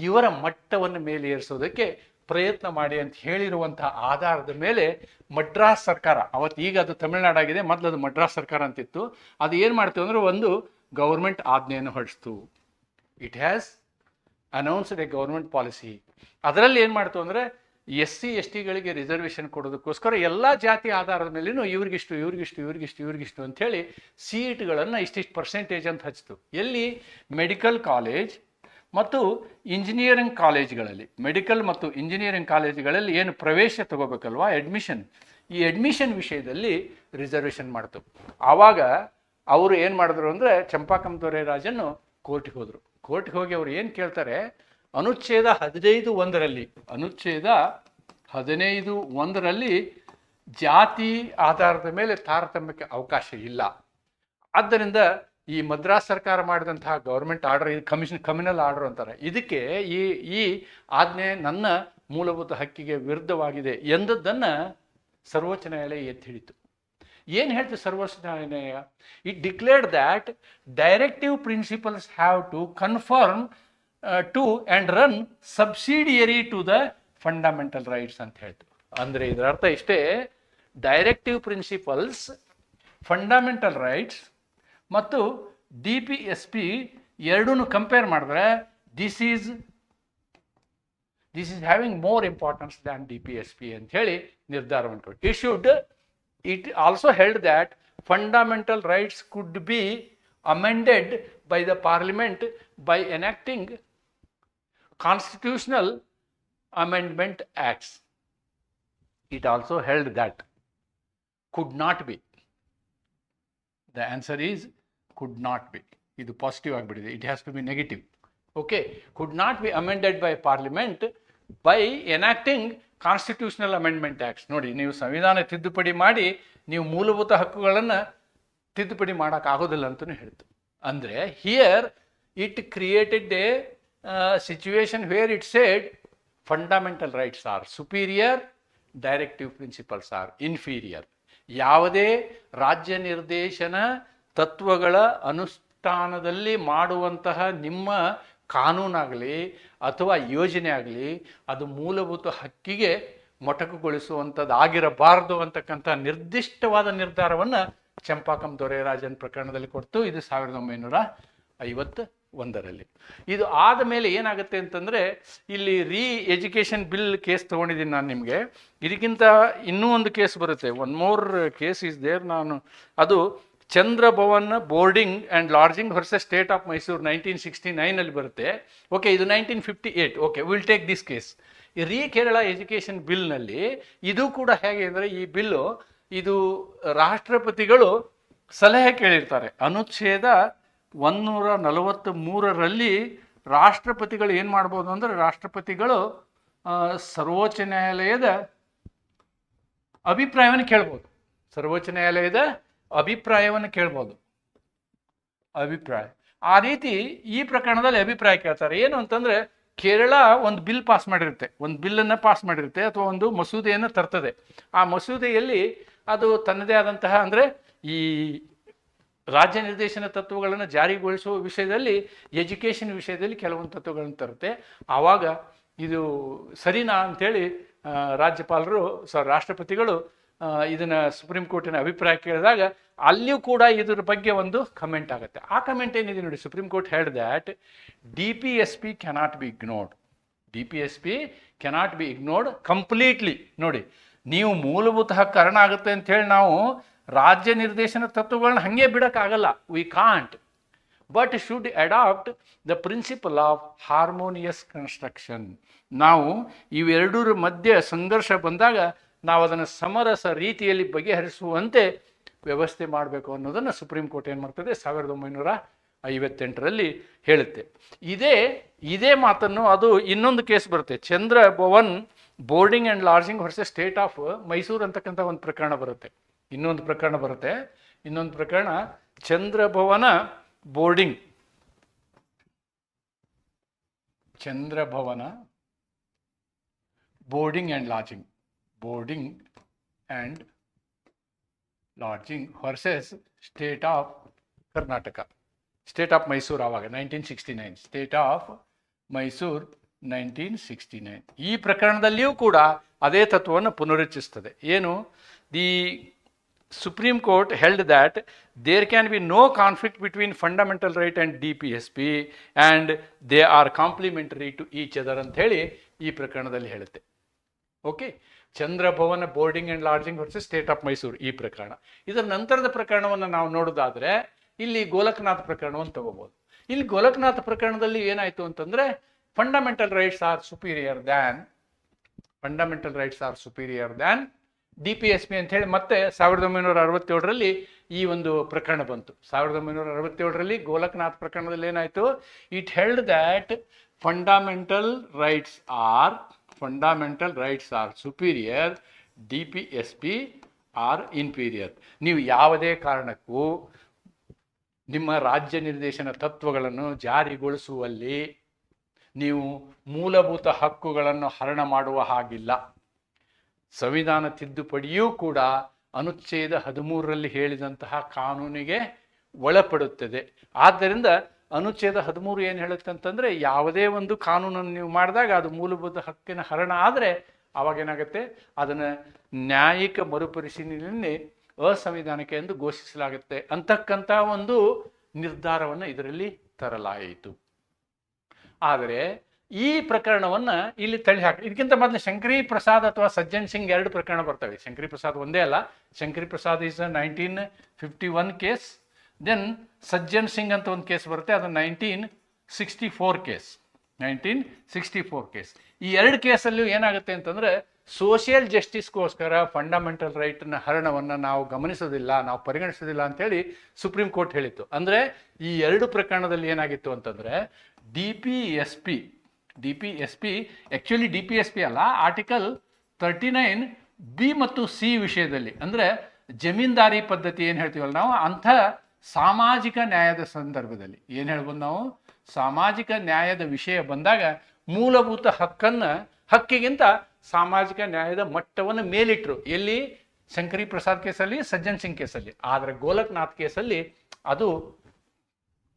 ಇವರ ಮಟ್ಟವನ್ನು ಮೇಲೆ ಏರಿಸೋದಕ್ಕೆ ಪ್ರಯತ್ನ ಮಾಡಿ ಅಂತ ಹೇಳಿರುವಂತಹ ಆಧಾರದ ಮೇಲೆ ಮಡ್ರಾಸ್ ಸರ್ಕಾರ, ಅವತ್ತು ಈಗ ಅದು ತಮಿಳುನಾಡಾಗಿದೆ, ಮೊದಲು ಅದು ಮಡ್ರಾಸ್ ಸರ್ಕಾರ ಅಂತಿತ್ತು, ಅದು ಏನು ಮಾಡ್ತು ಅಂದರೆ ಒಂದು ಗೌರ್ಮೆಂಟ್ ಆಜ್ಞೆಯನ್ನು ಹೊರಡಿಸ್ತು. It has announced a government policy. ಅದರಲ್ಲಿ ಏನು ಮಾಡ್ತು ಅಂದರೆ SC STಗಳಿಗೆ ರಿಸರ್ವೇಷನ್ ಕೊಡೋದಕ್ಕೋಸ್ಕರ ಎಲ್ಲ ಜಾತಿ ಆಧಾರದ ಮೇಲೇನು ಇವ್ರಿಗಿಷ್ಟು ಅಂಥೇಳಿ ಸೀಟ್ಗಳನ್ನು ಇಷ್ಟಿಷ್ಟು ಪರ್ಸೆಂಟೇಜ್ ಅಂತ ಹಚ್ತು. ಎಲ್ಲಿ, ಮೆಡಿಕಲ್ ಕಾಲೇಜ್ ಮತ್ತು ಇಂಜಿನಿಯರಿಂಗ್ ಕಾಲೇಜ್ಗಳಲ್ಲಿ, ಮೆಡಿಕಲ್ ಮತ್ತು ಇಂಜಿನಿಯರಿಂಗ್ ಕಾಲೇಜ್ಗಳಲ್ಲಿ ಏನು ಪ್ರವೇಶ ತಗೋಬೇಕಲ್ವಾ, ಅಡ್ಮಿಷನ್, ಈ ಅಡ್ಮಿಷನ್ ವಿಷಯದಲ್ಲಿ ರಿಸರ್ವೇಷನ್ ಮಾಡ್ತು. ಆವಾಗ ಅವರು ಏನು ಮಾಡಿದ್ರು ಅಂದರೆ ಚಂಪಾಕಂ ದೊರೆರಾಜನ್ನು ಕೋರ್ಟಿಗೆ ಹೋದರು. ಕೋರ್ಟಿಗೆ ಹೋಗಿ ಅವ್ರು ಏನು ಕೇಳ್ತಾರೆ, ಅನುಚ್ಛೇದ 15(1)ರಲ್ಲಿ ಜಾತಿ ಆಧಾರದ ಮೇಲೆ ತಾರತಮ್ಯಕ್ಕೆ ಅವಕಾಶ ಇಲ್ಲ. ಆದ್ದರಿಂದ ಈ ಮದ್ರಾಸ್ ಸರ್ಕಾರ ಮಾಡಿದಂತಹ ಗೌರ್ಮೆಂಟ್ ಆರ್ಡರ್, ಇದು ಕಮ್ಯುನಲ್ ಆರ್ಡರ್ ಅಂತಾರೆ, ಇದಕ್ಕೆ ಈ ಆಜ್ಞೆ ನನ್ನ ಮೂಲಭೂತ ಹಕ್ಕಿಗೆ ವಿರುದ್ಧವಾಗಿದೆ ಎಂದದ್ದನ್ನು ಸರ್ವೋಚ್ಚ ನ್ಯಾಯಾಲಯ ಎತ್ತಿ ಹಿಡಿತು. ಏನು ಹೇಳ್ತು ಸರ್ವೋಚ್ಚ ನ್ಯಾಯಾಲಯ? It declared that directive principles have to confirm to and run subsidiary to the fundamental rights ಅಂತ ಹೇಳ್ತು. ಅಂದರೆ ಇದರ ಅರ್ಥ ಇಷ್ಟೇ, ಡೈರೆಕ್ಟಿವ್ ಪ್ರಿನ್ಸಿಪಲ್ಸ್, ಫಂಡಮೆಂಟಲ್ ರೈಟ್ಸ್ ಮತ್ತು DPSP ಎರಡೂ ಕಂಪೇರ್ ಮಾಡಿದ್ರೆ this is having more importance than DPSP ಅಂತ ಹೇಳಿ ನಿರ್ಧಾರವನ್ನು ಕೊಟ್ಟು, it also held that fundamental rights could be amended by the parliament by enacting constitutional amendment acts. It also held that could not be. The answer is could not be. Idu positive agibidide, it has to be negative. Okay, could not be amended by parliament by enacting constitutional amendment acts. ನೋಡಿ, ನೀವು ಸಂವಿಧಾನ ತಿದ್ದುಪಡಿ ಮಾಡಿ ನೀವು ಮೂಲಭೂತ ಹಕ್ಕುಗಳನ್ನು ತಿದ್ದುಪಡಿ ಮಾಡೋಕ್ಕಾಗೋದಿಲ್ಲ ಅಂತಲೂ ಹೇಳ್ತು. ಅಂದರೆ here it created a situation where it said fundamental rights are superior, directive principles are inferior. ಯಾವುದೇ ರಾಜ್ಯ ನಿರ್ದೇಶನ ತತ್ವಗಳ ಅನುಷ್ಠಾನದಲ್ಲಿ ಮಾಡುವಂತಹ ನಿಮ್ಮ ಕಾನೂನಾಗಲಿ ಅಥವಾ ಯೋಜನೆ ಆಗಲಿ ಅದು ಮೂಲಭೂತ ಹಕ್ಕಿಗೆ ಮೊಟಕುಗೊಳಿಸುವಂಥದ್ದು ಆಗಿರಬಾರದು ಅಂತಕ್ಕಂಥ ನಿರ್ದಿಷ್ಟವಾದ ನಿರ್ಧಾರವನ್ನು ಚಂಪಾಕಂ ದೊರೆರಾಜನ್ ಪ್ರಕರಣದಲ್ಲಿ ಕೊಡ್ತು. ಇದು 1951ರಲ್ಲಿ. ಇದು ಆದ ಮೇಲೆ ಏನಾಗುತ್ತೆ ಅಂತಂದರೆ, ಇಲ್ಲಿ ಎಜುಕೇಷನ್ ಬಿಲ್ ಕೇಸ್ ತೊಗೊಂಡಿದ್ದೀನಿ ನಾನು ನಿಮಗೆ. ಇದಕ್ಕಿಂತ ಇನ್ನೂ ಒಂದು ಕೇಸ್ ಬರುತ್ತೆ, one more case is there. ಅದು Chandrabhavan boarding and lodging versus state of Mysore 1969 ಬರುತ್ತೆ. ಓಕೆ, ಇದು 1958. Okay, will take this case. ಈ ಕೇರಳ ಎಜುಕೇಷನ್ ಬಿಲ್ನಲ್ಲಿ ಇದು ಕೂಡ ಹೇಗೆ ಅಂದರೆ, ಈ ಬಿಲ್ಲು ಇದು ರಾಷ್ಟ್ರಪತಿಗಳು ಸಲಹೆ ಕೇಳಿರ್ತಾರೆ. ಅನುಚ್ಛೇದ 143ರಲ್ಲಿ ರಾಷ್ಟ್ರಪತಿಗಳು ಏನು ಮಾಡ್ಬೋದು ಅಂದರೆ, ರಾಷ್ಟ್ರಪತಿಗಳು ಸರ್ವೋಚ್ಚ ನ್ಯಾಯಾಲಯದ ಅಭಿಪ್ರಾಯವನ್ನು ಕೇಳ್ಬೋದು. ಸರ್ವೋಚ್ಚ ನ್ಯಾಯಾಲಯದ ಅಭಿಪ್ರಾಯವನ್ನು ಕೇಳ್ಬೋದು. ಅಭಿಪ್ರಾಯ ಆ ರೀತಿ ಈ ಪ್ರಕರಣದಲ್ಲಿ ಅಭಿಪ್ರಾಯ ಕೇಳ್ತಾರೆ. ಏನು ಅಂತಂದರೆ, ಕೇರಳ ಒಂದು ಬಿಲ್ ಪಾಸ್ ಮಾಡಿರುತ್ತೆ, ಒಂದು ಬಿಲ್ಲನ್ನು ಪಾಸ್ ಮಾಡಿರುತ್ತೆ ಅಥವಾ ಒಂದು ಮಸೂದೆಯನ್ನು ತರ್ತದೆ. ಆ ಮಸೂದೆಯಲ್ಲಿ ಅದು ತನ್ನದೇ ಆದಂತಹ ಅಂದರೆ ಈ ರಾಜ್ಯ ನಿರ್ದೇಶನ ತತ್ವಗಳನ್ನು ಜಾರಿಗೊಳಿಸುವ ವಿಷಯದಲ್ಲಿ, ಎಜುಕೇಷನ್ ವಿಷಯದಲ್ಲಿ ಕೆಲವೊಂದು ತತ್ವಗಳನ್ನು ತರುತ್ತೆ. ಆವಾಗ ಇದು ಸರಿನಾ ಅಂಥೇಳಿ ರಾಜ್ಯಪಾಲರು ರಾಷ್ಟ್ರಪತಿಗಳು ಇದನ್ನು ಸುಪ್ರೀಂ ಕೋರ್ಟಿನ ಅಭಿಪ್ರಾಯ ಕೇಳಿದಾಗ ಅಲ್ಲಿಯೂ ಕೂಡ ಇದ್ರ ಬಗ್ಗೆ ಒಂದು ಕಮೆಂಟ್ ಆಗುತ್ತೆ. ಆ ಕಮೆಂಟ್ ಏನಿದೆ ನೋಡಿ, supreme Court held that DPSP cannot be ignored. DPSP cannot be ignored completely. ನೋಡಿ, ನೀವು ಮೂಲಭೂತ ಹಕ್ಕು ಹರಣ ಆಗುತ್ತೆ ಅಂಥೇಳಿ ನಾವು ರಾಜ್ಯ ನಿರ್ದೇಶನ ತತ್ವಗಳನ್ನ ಹಾಗೆ ಬಿಡೋಕ್ಕಾಗಲ್ಲ. We can't, but should adopt the principle of harmonious construction. ನಾವು ಇವೆರಡರ ಮಧ್ಯೆ ಸಂಘರ್ಷ ಬಂದಾಗ ನಾವು ಅದನ್ನು ಸಮರಸ ರೀತಿಯಲ್ಲಿ ಬಗೆಹರಿಸುವಂತೆ ವ್ಯವಸ್ಥೆ ಮಾಡಬೇಕು ಅನ್ನೋದನ್ನು ಸುಪ್ರೀಂ ಕೋರ್ಟ್ ಏನು ಮಾಡ್ತದೆ 1958ರಲ್ಲಿ ಹೇಳುತ್ತೆ. ಇದೇ ಮಾತನ್ನು ಅದು ಇನ್ನೊಂದು ಕೇಸ್ ಬರುತ್ತೆ, Chandrabhavan boarding and lodging versus state of Mysore ಅಂತಕ್ಕಂಥ ಒಂದು ಪ್ರಕರಣ ಬರುತ್ತೆ. ಇನ್ನೊಂದು ಪ್ರಕರಣ Chandrabhavana boarding and versus state of Karnataka, state of Mysore. ಆವಾಗ 1969 ಸ್ಟೇಟ್ ಆಫ್ ಮೈಸೂರು 1969. ಈ ಪ್ರಕರಣದಲ್ಲಿಯೂ ಕೂಡ ಅದೇ ತತ್ವವನ್ನು ಪುನರುಚ್ಚರಿಸ್ತದೆ. ಏನು? The Supreme Court held that there can be no conflict between fundamental right and DPSP and they are complementary to each other ಅಂತ ಹೇಳಿ ಈ ಪ್ರಕರಣದಲ್ಲಿ ಹೇಳುತ್ತೆ. Okay, Chandrabhavana boarding and lodging versus state of Mysore ಈ ಪ್ರಕರಣ. ಇದರ ನಂತರದ ಪ್ರಕರಣವನ್ನು ನಾವು ನೋಡೋದಾದರೆ ಇಲ್ಲಿ ಗೋಲಕ್ನಾಥ್ ಪ್ರಕರಣವನ್ನು ತಗೋಬೋದು. ಇಲ್ಲಿ ಗೋಲಕ್ನಾಥ್ ಪ್ರಕರಣದಲ್ಲಿ ಏನಾಯಿತು ಅಂತಂದರೆ, fundamental rights are superior than DPSP ಅಂತ ಹೇಳಿ ಮತ್ತೆ 1967ರಲ್ಲಿ ಈ ಒಂದು ಪ್ರಕರಣ ಬಂತು. 1967ರಲ್ಲಿ ಗೋಲಕ್ನಾಥ್ ಪ್ರಕರಣದಲ್ಲಿ ಏನಾಯಿತು, it held that fundamental rights are superior, DPSP are inferior. ನೀವು ಯಾವುದೇ ಕಾರಣಕ್ಕೂ ನಿಮ್ಮ ರಾಜ್ಯ ನಿರ್ದೇಶನ ತತ್ವಗಳನ್ನು ಜಾರಿಗೊಳಿಸುವಲ್ಲಿ ನೀವು ಮೂಲಭೂತ ಹಕ್ಕುಗಳನ್ನು ಹರಣ ಮಾಡುವ ಹಾಗಿಲ್ಲ. ಸಂವಿಧಾನ ತಿದ್ದುಪಡಿಯೂ ಕೂಡ ಅನುಚ್ಛೇದ 13ರಲ್ಲಿ ಹೇಳಿದಂತಹ ಕಾನೂನಿಗೆ ಒಳಪಡುತ್ತದೆ. ಆದ್ದರಿಂದ ಅನುಚ್ಛೇದ 13 ಏನು ಹೇಳುತ್ತೆ ಅಂತಂದರೆ, ಯಾವುದೇ ಒಂದು ಕಾನೂನನ್ನು ನೀವು ಮಾಡಿದಾಗ ಅದು ಮೂಲಭೂತ ಹಕ್ಕಿನ ಹರಣ ಆದರೆ ಆವಾಗೇನಾಗುತ್ತೆ, ಅದನ್ನು ನ್ಯಾಯಿಕ ಮರುಪರಿಶೀಲನೆ ಅಸಂವಿಧಾನಿಕ ಎಂದು ಘೋಷಿಸಲಾಗುತ್ತೆ ಅಂತಕ್ಕಂಥ ಒಂದು ನಿರ್ಧಾರವನ್ನು ಇದರಲ್ಲಿ ತರಲಾಯಿತು. ಆದರೆ ಈ ಪ್ರಕರಣವನ್ನು ಇಲ್ಲಿ ತಳ್ಳಿ ಹಾಕಿ, ಇದಕ್ಕಿಂತ ಮೊದಲು ಶಂಕರಿ ಪ್ರಸಾದ್ ಅಥವಾ ಸಜ್ಜನ್ ಸಿಂಗ್ 2 ಪ್ರಕರಣ ಬರ್ತವೆ. ಶಂಕರಿ ಪ್ರಸಾದ್ ಒಂದೇ ಅಲ್ಲ, Shankari Prasad is 1951 case, then Sajjan Singh ಅಂತ ಒಂದು ಕೇಸ್ ಬರುತ್ತೆ, ಅದು 1964 ಕೇಸ್. ಈ 2 ಕೇಸಲ್ಲೂ ಏನಾಗುತ್ತೆ ಅಂತಂದರೆ, ಸೋಷಿಯಲ್ ಜಸ್ಟಿಸ್ಗೋಸ್ಕರ ಫಂಡಮೆಂಟಲ್ ರೈಟ್ನ ಹರಣವನ್ನು ನಾವು ಗಮನಿಸೋದಿಲ್ಲ, ನಾವು ಪರಿಗಣಿಸೋದಿಲ್ಲ ಅಂತೇಳಿ ಸುಪ್ರೀಂ ಕೋರ್ಟ್ ಹೇಳಿತ್ತು. ಅಂದರೆ ಈ 2 ಪ್ರಕರಣದಲ್ಲಿ ಏನಾಗಿತ್ತು ಅಂತಂದರೆ, DPSP ಆ್ಯಕ್ಚುಲಿ DPSP ಅಲ್ಲ, ಆರ್ಟಿಕಲ್ 39B ಮತ್ತು C ವಿಷಯದಲ್ಲಿ, ಅಂದರೆ ಜಮೀನ್ದಾರಿ ಪದ್ಧತಿ ಏನು ಹೇಳ್ತೀವಲ್ಲ ನಾವು, ಅಂಥ ಸಾಮಾಜಿಕ ನ್ಯಾಯದ ಸಂದರ್ಭದಲ್ಲಿ ಏನು ಹೇಳ್ಬೋದು ನಾವು, ಸಾಮಾಜಿಕ ನ್ಯಾಯದ ವಿಷಯ ಬಂದಾಗ ಮೂಲಭೂತ ಹಕ್ಕಿಗಿಂತ ಸಾಮಾಜಿಕ ನ್ಯಾಯದ ಮಟ್ಟವನ್ನು ಮೇಲಿಟ್ಟರು. ಎಲ್ಲಿ? ಶಂಕರಿ ಪ್ರಸಾದ್ ಕೇಸಲ್ಲಿ, ಸಜ್ಜನ್ ಸಿಂಗ್ ಕೇಸಲ್ಲಿ. ಆದರೆ ಗೋಲಕ್ನಾಥ್ ಕೇಸಲ್ಲಿ ಅದು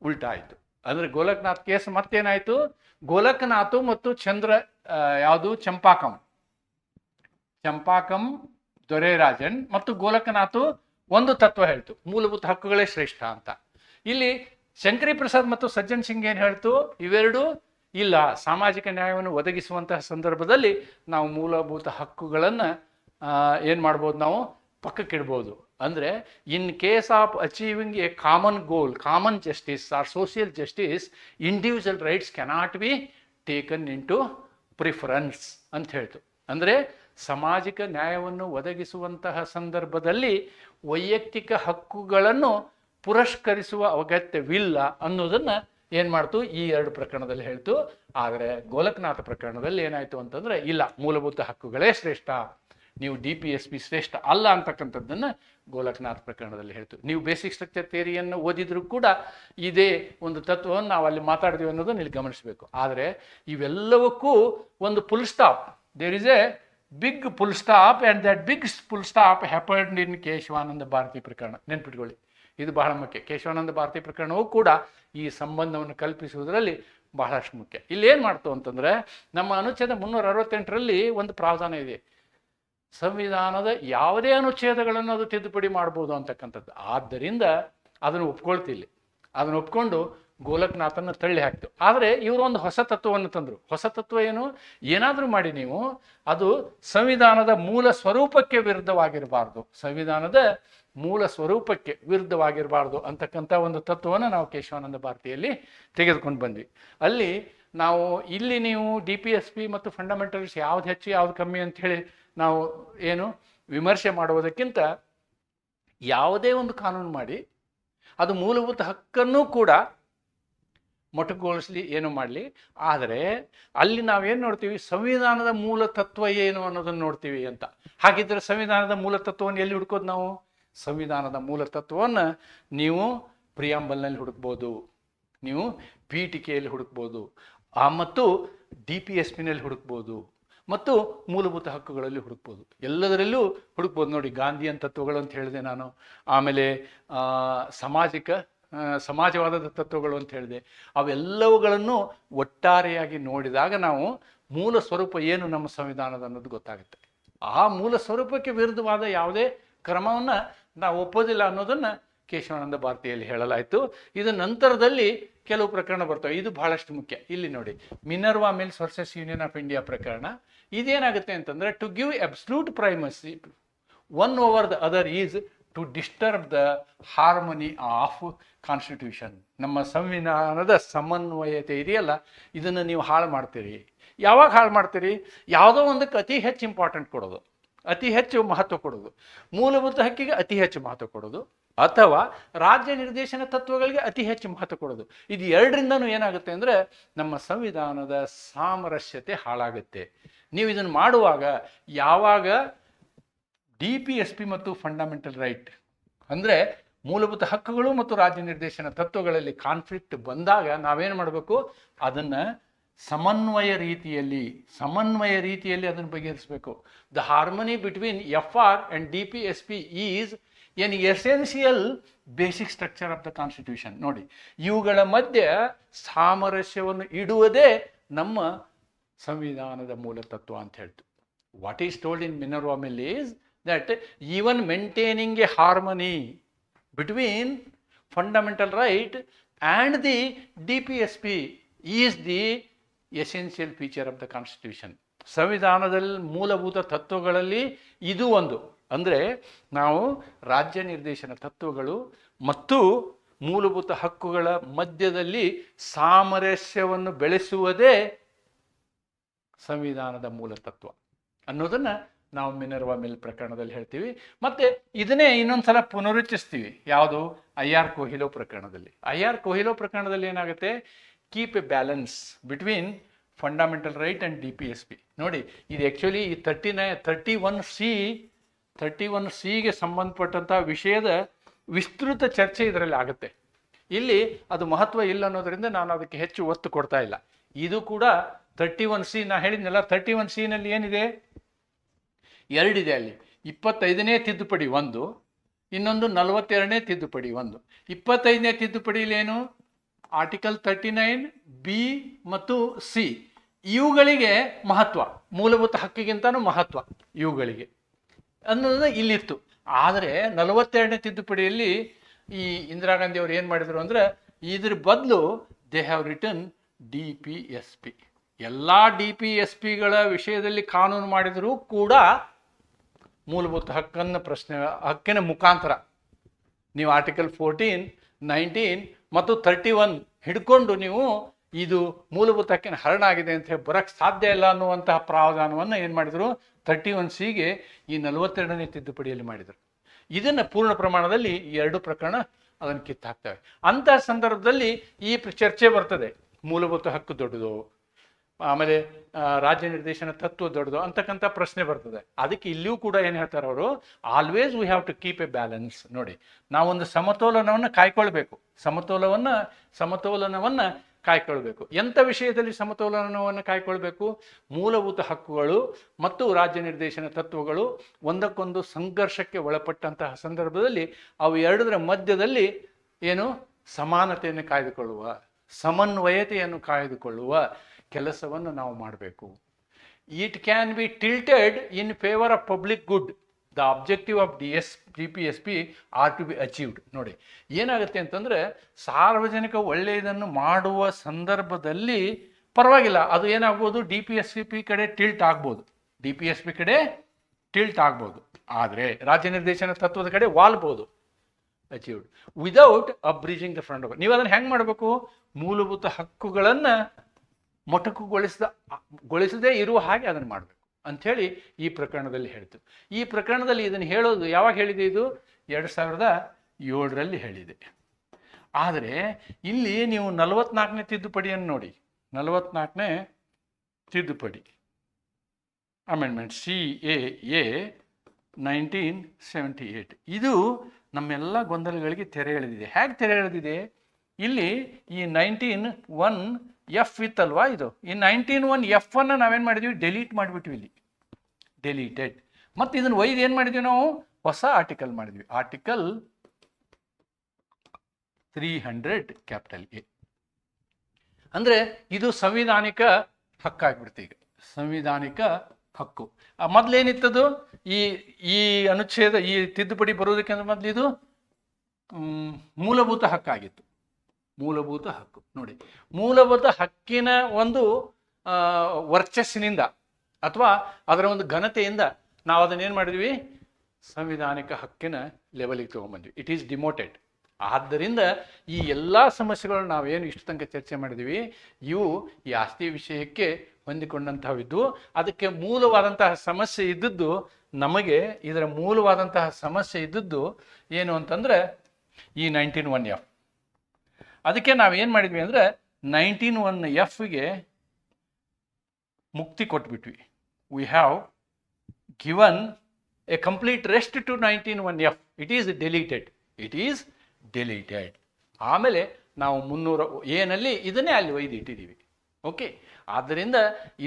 ಉಲ್ಟಾ ಆಯಿತು. ಅಂದರೆ ಗೋಲಕ್ನಾಥ್ ಕೇಸ್ ಮತ್ತೇನಾಯಿತು, ಗೋಲಕ್ನಾಥ್ ಮತ್ತು ಚಂಪಾಕಂ ದೊರೆರಾಜನ್ ಮತ್ತು ಗೋಲಕ್ನಾಥ್ ಒಂದು ತತ್ವ ಹೇಳ್ತು, ಮೂಲಭೂತ ಹಕ್ಕುಗಳೇ ಶ್ರೇಷ್ಠ ಅಂತ. ಇಲ್ಲಿ ಶಂಕರಿ ಪ್ರಸಾದ್ ಮತ್ತು ಸಜ್ಜನ್ ಸಿಂಗ್ ಏನು ಹೇಳ್ತು, ಇವೆರಡು ಇಲ್ಲ, ಸಾಮಾಜಿಕ ನ್ಯಾಯವನ್ನು ಒದಗಿಸುವಂತಹ ಸಂದರ್ಭದಲ್ಲಿ ನಾವು ಮೂಲಭೂತ ಹಕ್ಕುಗಳನ್ನು ಏನು ಮಾಡ್ಬೋದು, ನಾವು ಪಕ್ಕಕ್ಕಿಡ್ಬೋದು. ಅಂದರೆ in case of achieving a common goal, common justice or social justice, individual rights cannot be taken into preference ಅಂತ ಹೇಳ್ತು. ಅಂದರೆ ಸಾಮಾಜಿಕ ನ್ಯಾಯವನ್ನು ಒದಗಿಸುವಂತಹ ಸಂದರ್ಭದಲ್ಲಿ ವೈಯಕ್ತಿಕ ಹಕ್ಕುಗಳನ್ನು ಪುರಸ್ಕರಿಸುವ ಅಗತ್ಯವಿಲ್ಲ ಅನ್ನೋದನ್ನು ಏನು ಮಾಡ್ತು, ಈ 2 ಪ್ರಕರಣದಲ್ಲಿ ಹೇಳ್ತು. ಆದರೆ ಗೋಲಕ್ನಾಥ ಪ್ರಕರಣದಲ್ಲಿ ಏನಾಯಿತು ಅಂತಂದರೆ, ಇಲ್ಲ, ಮೂಲಭೂತ ಹಕ್ಕುಗಳೇ ಶ್ರೇಷ್ಠ, ನೀವು DPSP ಶ್ರೇಷ್ಠ ಅಲ್ಲ ಅಂತಕ್ಕಂಥದ್ದನ್ನು ಗೋಲಕ್ನಾಥ್ ಪ್ರಕರಣದಲ್ಲಿ ಹೇಳ್ತು. ನೀವು ಬೇಸಿಕ್ ಸ್ಟ್ರಕ್ಚರ್ ಥಿಯರಿಯನ್ನು ಓದಿದರೂ ಕೂಡ ಇದೇ ಒಂದು ತತ್ವವನ್ನು ನಾವು ಅಲ್ಲಿ ಮಾತಾಡಿದ್ವಿ ಅನ್ನೋದನ್ನು ಇಲ್ಲಿ ಗಮನಿಸಬೇಕು. ಆದರೆ ಇವೆಲ್ಲವಕ್ಕೂ ಒಂದು full stop, there is a big full stop, and that big full stop happened in Kesavananda Bharati ಪ್ರಕರಣ. ನೆನ್ಪಿಟ್ಕೊಳ್ಳಿ, ಇದು ಬಹಳ ಮುಖ್ಯ. ಕೇಶವಾನಂದ ಭಾರತಿ ಪ್ರಕರಣವೂ ಕೂಡ ಈ ಸಂಬಂಧವನ್ನು ಕಲ್ಪಿಸುವುದರಲ್ಲಿ ಬಹಳಷ್ಟು ಮುಖ್ಯ. ಇಲ್ಲಿ ಏನು ಮಾಡ್ತು ಅಂತಂದರೆ, ನಮ್ಮ ಅನುಚ್ಛೇದ 368ರಲ್ಲಿ ಒಂದು ಪ್ರಾವಧಾನ ಇದೆ, ಸಂವಿಧಾನದ ಯಾವುದೇ ಅನುಚ್ಛೇದಗಳನ್ನು ಅದು ತಿದ್ದುಪಡಿ ಮಾಡ್ಬೋದು ಅಂತಕ್ಕಂಥದ್ದು. ಆದ್ದರಿಂದ ಅದನ್ನು ಒಪ್ಕೊಳ್ತಿಲ್ಲ. ಅದನ್ನು ಒಪ್ಕೊಂಡು ಗೋಲಕ್ನಾಥನ ತಳ್ಳಿ ಹಾಕ್ತು. ಆದರೆ ಇವರು ಒಂದು ಹೊಸ ತತ್ವವನ್ನು ತಂದರು. ಹೊಸ ತತ್ವ ಏನು? ಏನಾದರೂ ಮಾಡಿ ನೀವು ಅದು ಸಂವಿಧಾನದ ಮೂಲ ಸ್ವರೂಪಕ್ಕೆ ವಿರುದ್ಧವಾಗಿರಬಾರ್ದು, ಸಂವಿಧಾನದ ಮೂಲ ಸ್ವರೂಪಕ್ಕೆ ವಿರುದ್ಧವಾಗಿರಬಾರ್ದು ಅಂತಕ್ಕಂಥ ಒಂದು ತತ್ವವನ್ನು ನಾವು ಕೇಶವಾನಂದ ಭಾರತಿಯಲ್ಲಿ ತೆಗೆದುಕೊಂಡು ಬಂದ್ವಿ. ಅಲ್ಲಿ ನಾವು ಇಲ್ಲಿ ನೀವು DPSP ಮತ್ತು ಫಂಡಮೆಂಟಲ್ಸ್ ಯಾವ್ದು ಹೆಚ್ಚು ಯಾವ್ದು ಕಮ್ಮಿ ಅಂಥೇಳಿ ನಾವು ಏನು ವಿಮರ್ಶೆ ಮಾಡುವುದಕ್ಕಿಂತ, ಯಾವುದೇ ಒಂದು ಕಾನೂನು ಮಾಡಿ ಅದು ಮೂಲಭೂತ ಹಕ್ಕನ್ನು ಕೂಡ ಮೊಟಕುಗೊಳಿಸಲಿ, ಏನು ಮಾಡಲಿ, ಆದರೆ ಅಲ್ಲಿ ನಾವೇನು ನೋಡ್ತೀವಿ, ಸಂವಿಧಾನದ ಮೂಲ ತತ್ವ ಏನು ಅನ್ನೋದನ್ನು ನೋಡ್ತೀವಿ ಅಂತ. ಹಾಗಿದ್ದರೆ ಸಂವಿಧಾನದ ಮೂಲ ತತ್ವವನ್ನು ಎಲ್ಲಿ ಹುಡ್ಕೋದು ನಾವು? ಸಂವಿಧಾನದ ಮೂಲ ತತ್ವವನ್ನು ನೀವು ಪ್ರಿಯಾಂಬಲ್ನಲ್ಲಿ ಹುಡುಕ್ಬೋದು, ನೀವು ಪೀಠಿಕೆಯಲ್ಲಿ ಹುಡುಕ್ಬೋದು, ಮತ್ತು DPSPನಲ್ಲಿ ಹುಡುಕ್ಬೋದು, ಮತ್ತು ಮೂಲಭೂತ ಹಕ್ಕುಗಳಲ್ಲಿ ಹುಡುಕ್ಬೋದು, ಎಲ್ಲದರಲ್ಲೂ ಹುಡುಕ್ಬೋದು. ನೋಡಿ, ಗಾಂಧಿಯನ್ ತತ್ವಗಳು ಅಂತ ಹೇಳಿದೆ ನಾನು, ಆಮೇಲೆ ಸಮಾಜವಾದದ ತತ್ವಗಳು ಅಂತ ಹೇಳಿದೆ. ಅವೆಲ್ಲವುಗಳನ್ನು ಒಟ್ಟಾರೆಯಾಗಿ ನೋಡಿದಾಗ ನಾವು ಮೂಲ ಸ್ವರೂಪ ಏನು ನಮ್ಮ ಸಂವಿಧಾನದ ಅನ್ನೋದು ಗೊತ್ತಾಗುತ್ತೆ. ಆ ಮೂಲ ಸ್ವರೂಪಕ್ಕೆ ವಿರುದ್ಧವಾದ ಯಾವುದೇ ಕ್ರಮವನ್ನು ನಾವು ಒಪ್ಪೋದಿಲ್ಲ ಅನ್ನೋದನ್ನು ಕೇಶವಾನಂದ ಭಾರತಿಯಲ್ಲಿ ಹೇಳಲಾಯಿತು. ಇದು ನಂತರದಲ್ಲಿ ಕೆಲವು ಪ್ರಕರಣ ಬರ್ತವೆ, ಇದು ಬಹಳಷ್ಟು ಮುಖ್ಯ. ಇಲ್ಲಿ ನೋಡಿ, Minerva Mills versus Union of India ಪ್ರಕರಣ. ಇದೇನಾಗುತ್ತೆ ಅಂತಂದರೆ, to give absolute primacy one over the other is to disturb the harmony of constitution. ನಮ್ಮ ಸಂವಿಧಾನದ ಸಮನ್ವಯತೆ ಇದೆಯಲ್ಲ, ಇದನ್ನು ನೀವು ಹಾಳು ಮಾಡ್ತೀರಿ. ಯಾವಾಗ ಹಾಳು ಮಾಡ್ತೀರಿ? ಯಾವುದೋ ಒಂದಕ್ಕೆ ಅತಿ ಹೆಚ್ಚು ಇಂಪಾರ್ಟೆಂಟ್ ಕೊಡೋದು, ಅತಿ ಹೆಚ್ಚು ಮಹತ್ವ ಕೊಡೋದು, ಮೂಲಭೂತ ಹಕ್ಕಿಗೆ ಅತಿ ಹೆಚ್ಚು ಮಹತ್ವ ಕೊಡೋದು, ಅಥವಾ ರಾಜ್ಯ ನಿರ್ದೇಶನ ತತ್ವಗಳಿಗೆ ಅತಿ ಹೆಚ್ಚು ಮಹತ್ವ ಕೊಡೋದು. ಇದು ಎರಡರಿಂದನೂ ಏನಾಗುತ್ತೆ ಅಂದರೆ, ನಮ್ಮ ಸಂವಿಧಾನದ ಸಾಮರಸ್ಯತೆ ಹಾಳಾಗುತ್ತೆ. ನೀವು ಇದನ್ನು ಮಾಡುವಾಗ, ಯಾವಾಗ DPSP ಮತ್ತು ಫಂಡಮೆಂಟಲ್ ರೈಟ್ ಅಂದರೆ ಮೂಲಭೂತ ಹಕ್ಕುಗಳು ಮತ್ತು ರಾಜ್ಯ ನಿರ್ದೇಶನ ತತ್ವಗಳಲ್ಲಿ ಕಾನ್ಫ್ಲಿಕ್ಟ್ ಬಂದಾಗ ನಾವೇನು ಮಾಡಬೇಕು? ಅದನ್ನು ಸಮನ್ವಯ ರೀತಿಯಲ್ಲಿ ಅದನ್ನು ಬಗೆಹರಿಸಬೇಕು. The harmony between FR and DPSP is N essential basic structure of the constitution. ನೋಡಿ, ಇವುಗಳ ಮಧ್ಯೆ ಸಾಮರಸ್ಯವನ್ನು ಇಡುವುದೇ ನಮ್ಮ ಸಂವಿಧಾನದ ಮೂಲ ತತ್ವ ಅಂತ ಹೇಳ್ತು. What is told in Minerva mill is that even maintaining a harmony between fundamental right and the DPSP is the essential feature of the constitution. ಸಂವಿಧಾನದಲ್ಲಿ ಮೂಲಭೂತ ತತ್ವಗಳಲ್ಲಿ ಇದು ಒಂದು. ಅಂದರೆ ನಾವು ರಾಜ್ಯ ನಿರ್ದೇಶನ ತತ್ವಗಳು ಮತ್ತು ಮೂಲಭೂತ ಹಕ್ಕುಗಳ ಮಧ್ಯದಲ್ಲಿ ಸಾಮರಸ್ಯವನ್ನು ಬೆಳೆಸುವುದೇ ಸಂವಿಧಾನದ ಮೂಲ ತತ್ವ ಅನ್ನೋದನ್ನು ನಾವು ಮಿನರ್ವಾ ಮಿಲ್ ಪ್ರಕರಣದಲ್ಲಿ ಹೇಳ್ತೀವಿ. ಮತ್ತು ಇದನ್ನೇ ಇನ್ನೊಂದ್ಸಲ ಪುನರುಚ್ಚರಿಸ್ತೀವಿ. ಯಾವುದು? IR ಕೋಹಿಲೋ ಪ್ರಕರಣದಲ್ಲಿ. IR ಕೋಹಿಲೋ ಪ್ರಕರಣದಲ್ಲಿ ಏನಾಗುತ್ತೆ? Keep a balance between fundamental right and DPSP. ನೋಡಿ, ಇದು ಆ್ಯಕ್ಚುಲಿ ಈ 31C ಸಂಬಂಧಪಟ್ಟಂಥ ವಿಷಯದ ವಿಸ್ತೃತ ಚರ್ಚೆ ಇದರಲ್ಲಿ ಆಗುತ್ತೆ. ಇಲ್ಲಿ ಅದು ಮಹತ್ವ ಇಲ್ಲ ಅನ್ನೋದರಿಂದ ನಾನು ಅದಕ್ಕೆ ಹೆಚ್ಚು ಒತ್ತು ಕೊಡ್ತಾ ಇಲ್ಲ. ಇದು ಕೂಡ 31C, ನಾ ಹೇಳಿದ್ನಲ್ಲ, 31C ಏನಿದೆ? ಎರಡಿದೆ. ಅಲ್ಲಿ 25ನೇ ತಿದ್ದುಪಡಿ ಒಂದು, ಇನ್ನೊಂದು 42ನೇ ತಿದ್ದುಪಡಿ ಒಂದು. 25ನೇ ತಿದ್ದುಪಡಿಲೇನು? ಆರ್ಟಿಕಲ್ 39B ಮತ್ತು C, ಇವುಗಳಿಗೆ ಮಹತ್ವ, ಮೂಲಭೂತ ಹಕ್ಕಿಗಿಂತನೂ ಮಹತ್ವ ಇವುಗಳಿಗೆ ಅನ್ನೋದು ಇಲ್ಲಿತ್ತು. ಆದರೆ 42ನೇ ತಿದ್ದುಪಡಿಯಲ್ಲಿ ಈ ಇಂದಿರಾ ಗಾಂಧಿ ಅವರು ಏನು ಮಾಡಿದರು ಅಂದರೆ, ಇದ್ರ ಬದಲು ದೇ ಹ್ಯಾವ್ ರಿಟನ್ DPSP. ಎಲ್ಲ DPSPಗಳ ವಿಷಯದಲ್ಲಿ ಕಾನೂನು ಮಾಡಿದರೂ ಕೂಡ ಮೂಲಭೂತ ಹಕ್ಕಿನ ಮುಖಾಂತರ ನೀವು ಆರ್ಟಿಕಲ್ 14, 19 ಮತ್ತು 31 ಹಿಡ್ಕೊಂಡು ನೀವು ಇದು ಮೂಲಭೂತ ಹಕ್ಕಿನ ಹರಣ ಆಗಿದೆ ಅಂತ ಹೇಳಿ ಬರೋಕ್ಕೆ ಸಾಧ್ಯ ಇಲ್ಲ ಅನ್ನುವಂತಹ ಪ್ರಾವಧಾನವನ್ನು ಏನು ಮಾಡಿದರು 31C ಈ 42ನೇ ತಿದ್ದುಪಡಿಯಲ್ಲಿ ಮಾಡಿದರು. ಇದನ್ನು ಪೂರ್ಣ ಪ್ರಮಾಣದಲ್ಲಿ ಈ 2 ಪ್ರಕರಣ ಅದನ್ನು ಕಿತ್ತಾಕ್ತವೆ. ಅಂತಹ ಸಂದರ್ಭದಲ್ಲಿ ಈ ಚರ್ಚೆ ಬರ್ತದೆ, ಮೂಲಭೂತ ಹಕ್ಕು ದೊಡ್ಡದು, ಆಮೇಲೆ ರಾಜ್ಯ ನಿರ್ದೇಶನ ತತ್ವ ದೊಡ್ಡದು ಅಂತಕ್ಕಂಥ ಪ್ರಶ್ನೆ ಬರ್ತದೆ. ಅದಕ್ಕೆ ಇಲ್ಲಿಯೂ ಕೂಡ ಏನು ಹೇಳ್ತಾರೆ ಅವರು, always we have to keep a balance. ನೋಡಿ, ನಾವೊಂದು ಸಮತೋಲನವನ್ನು ಕಾಯ್ಕೊಳ್ಬೇಕು, ಸಮತೋಲನವನ್ನು ಕಾಯ್ಕೊಳ್ಬೇಕು. ಎಂಥ ವಿಷಯದಲ್ಲಿ ಸಮತೋಲನವನ್ನು ಕಾಯ್ಕೊಳ್ಬೇಕು? ಮೂಲಭೂತ ಹಕ್ಕುಗಳು ಮತ್ತು ರಾಜ್ಯ ನಿರ್ದೇಶನ ತತ್ವಗಳು ಒಂದಕ್ಕೊಂದು ಸಂಘರ್ಷಕ್ಕೆ ಒಳಪಟ್ಟಂತಹ ಸಂದರ್ಭದಲ್ಲಿ ಅವು ಎರಡರ ಮಧ್ಯದಲ್ಲಿ ಏನು ಸಮಾನತೆಯನ್ನು ಕಾಯ್ದುಕೊಳ್ಳುವ, ಸಮನ್ವಯತೆಯನ್ನು ಕಾಯ್ದುಕೊಳ್ಳುವ ಕೆಲಸವನ್ನು ನಾವು ಮಾಡಬೇಕು. It can be tilted in favour of public good. The objective of DPSP are to be achieved. ನೋಡಿ, ಏನಾಗುತ್ತೆ ಅಂತಂದರೆ ಸಾರ್ವಜನಿಕ ಒಳ್ಳೆಯದನ್ನು ಮಾಡುವ ಸಂದರ್ಭದಲ್ಲಿ ಪರವಾಗಿಲ್ಲ, ಅದು ಏನಾಗ್ಬೋದು, DPSP ಕಡೆ ಟಿಲ್ಟ್ ಆಗ್ಬೋದು, ಆದರೆ ರಾಜ್ಯ ನಿರ್ದೇಶನ ತತ್ವದ ಕಡೆ ವಾಲ್ಬೋದು. Achieved without abridging the front. ನೀವು ಅದನ್ನು ಹೆಂಗೆ ಮಾಡಬೇಕು? ಮೂಲಭೂತ ಹಕ್ಕುಗಳನ್ನು ಮೊಟಕುಗೊಳಿಸದೇ ಇರುವ ಹಾಗೆ ಅದನ್ನು ಮಾಡಬೇಕು ಅಂಥೇಳಿ ಈ ಪ್ರಕರಣದಲ್ಲಿ ಹೇಳ್ತು. ಈ ಪ್ರಕರಣದಲ್ಲಿ ಇದನ್ನು ಹೇಳೋದು ಯಾವಾಗ ಹೇಳಿದೆ? ಇದು 2007ರಲ್ಲಿ ಹೇಳಿದೆ. ಆದರೆ ಇಲ್ಲಿ ನೀವು 44ನೇ ತಿದ್ದುಪಡಿಯನ್ನು ನೋಡಿ, 44ನೇ ತಿದ್ದುಪಡಿ ಅಮೆಂಡ್ಮೆಂಟ್ CAA 1978. ಇದು ನಮ್ಮೆಲ್ಲ ಗೊಂದಲಗಳಿಗೆ ತೆರೆ ಎಳೆದಿದೆ. ಹೇಗೆ ತೆರೆ ಎಳೆದಿದೆ? ಇಲ್ಲಿ ಈ 19(1)F ಇತ್ತಲ್ವಾ, ಇದು ಈ 19(1)F ನಾವೇನು ಮಾಡಿದ್ವಿ? ಡೆಲೀಟ್ ಮಾಡಿಬಿಟ್ವಿ, ಇಲ್ಲಿ ಡೆಲೀಟೆಡ್. ಮತ್ತು ಇದನ್ನು ಒಯ್ದು ಏನು ಮಾಡಿದ್ವಿ ನಾವು? ಹೊಸ ಆರ್ಟಿಕಲ್ ಮಾಡಿದ್ವಿ, ಆರ್ಟಿಕಲ್ 300A. ಅಂದರೆ ಇದು ಸಂವಿಧಾನಿಕ ಹಕ್ಕಾಗ್ಬಿಡ್ತು. ಈಗ ಸಂವಿಧಾನಿಕ ಹಕ್ಕು. ಮೊದಲೇನಿತ್ತದು? ಈ ಅನುಚ್ಛೇದ, ಈ ತಿದ್ದುಪಡಿ ಬರೋದಕ್ಕಿಂತ ಮೊದಲು ಇದು ಮೂಲಭೂತ ಹಕ್ಕಾಗಿತ್ತು. ಮೂಲಭೂತ ಹಕ್ಕು ನೋಡಿ, ಮೂಲಭೂತ ಹಕ್ಕಿನ ಒಂದು ವರ್ಚಸ್ಸಿನಿಂದ ಅಥವಾ ಅದರ ಒಂದು ಘನತೆಯಿಂದ ನಾವು ಅದನ್ನೇನು ಮಾಡಿದ್ವಿ? ಸಂವಿಧಾನಿಕ ಹಕ್ಕಿನ ಲೆವೆಲಿಗೆ ತೊಗೊಂಬಂದ್ವಿ. It is ಡಿಮೋಟೆಡ್. ಆದ್ದರಿಂದ ಈ ಎಲ್ಲ ಸಮಸ್ಯೆಗಳು ನಾವೇನು ಇಷ್ಟು ತನಕ ಚರ್ಚೆ ಮಾಡಿದ್ವಿ, ಇವು ಈ ಆಸ್ತಿ ವಿಷಯಕ್ಕೆ ಹೊಂದಿಕೊಂಡಂತಹವಿದ್ದು. ಅದಕ್ಕೆ ಮೂಲವಾದಂತಹ ಸಮಸ್ಯೆ ಇದ್ದದ್ದು, ನಮಗೆ ಇದರ ಮೂಲವಾದಂತಹ ಸಮಸ್ಯೆ ಇದ್ದದ್ದು ಏನು ಅಂತಂದರೆ ಈ 19(1)F. ಅದಕ್ಕೆ ನಾವೇನು ಮಾಡಿದ್ವಿ ಅಂದರೆ 19(1)Fಗೆ ಮುಕ್ತಿ ಕೊಟ್ಬಿಟ್ವಿ. We have given a complete rest to 19(1)F. It is deleted. ಆಮೇಲೆ ನಾವು 300A ಇದನ್ನೇ ಅಲ್ಲಿ ಒಯ್ದು ಇಟ್ಟಿದ್ದೀವಿ. ಓಕೆ, ಆದ್ದರಿಂದ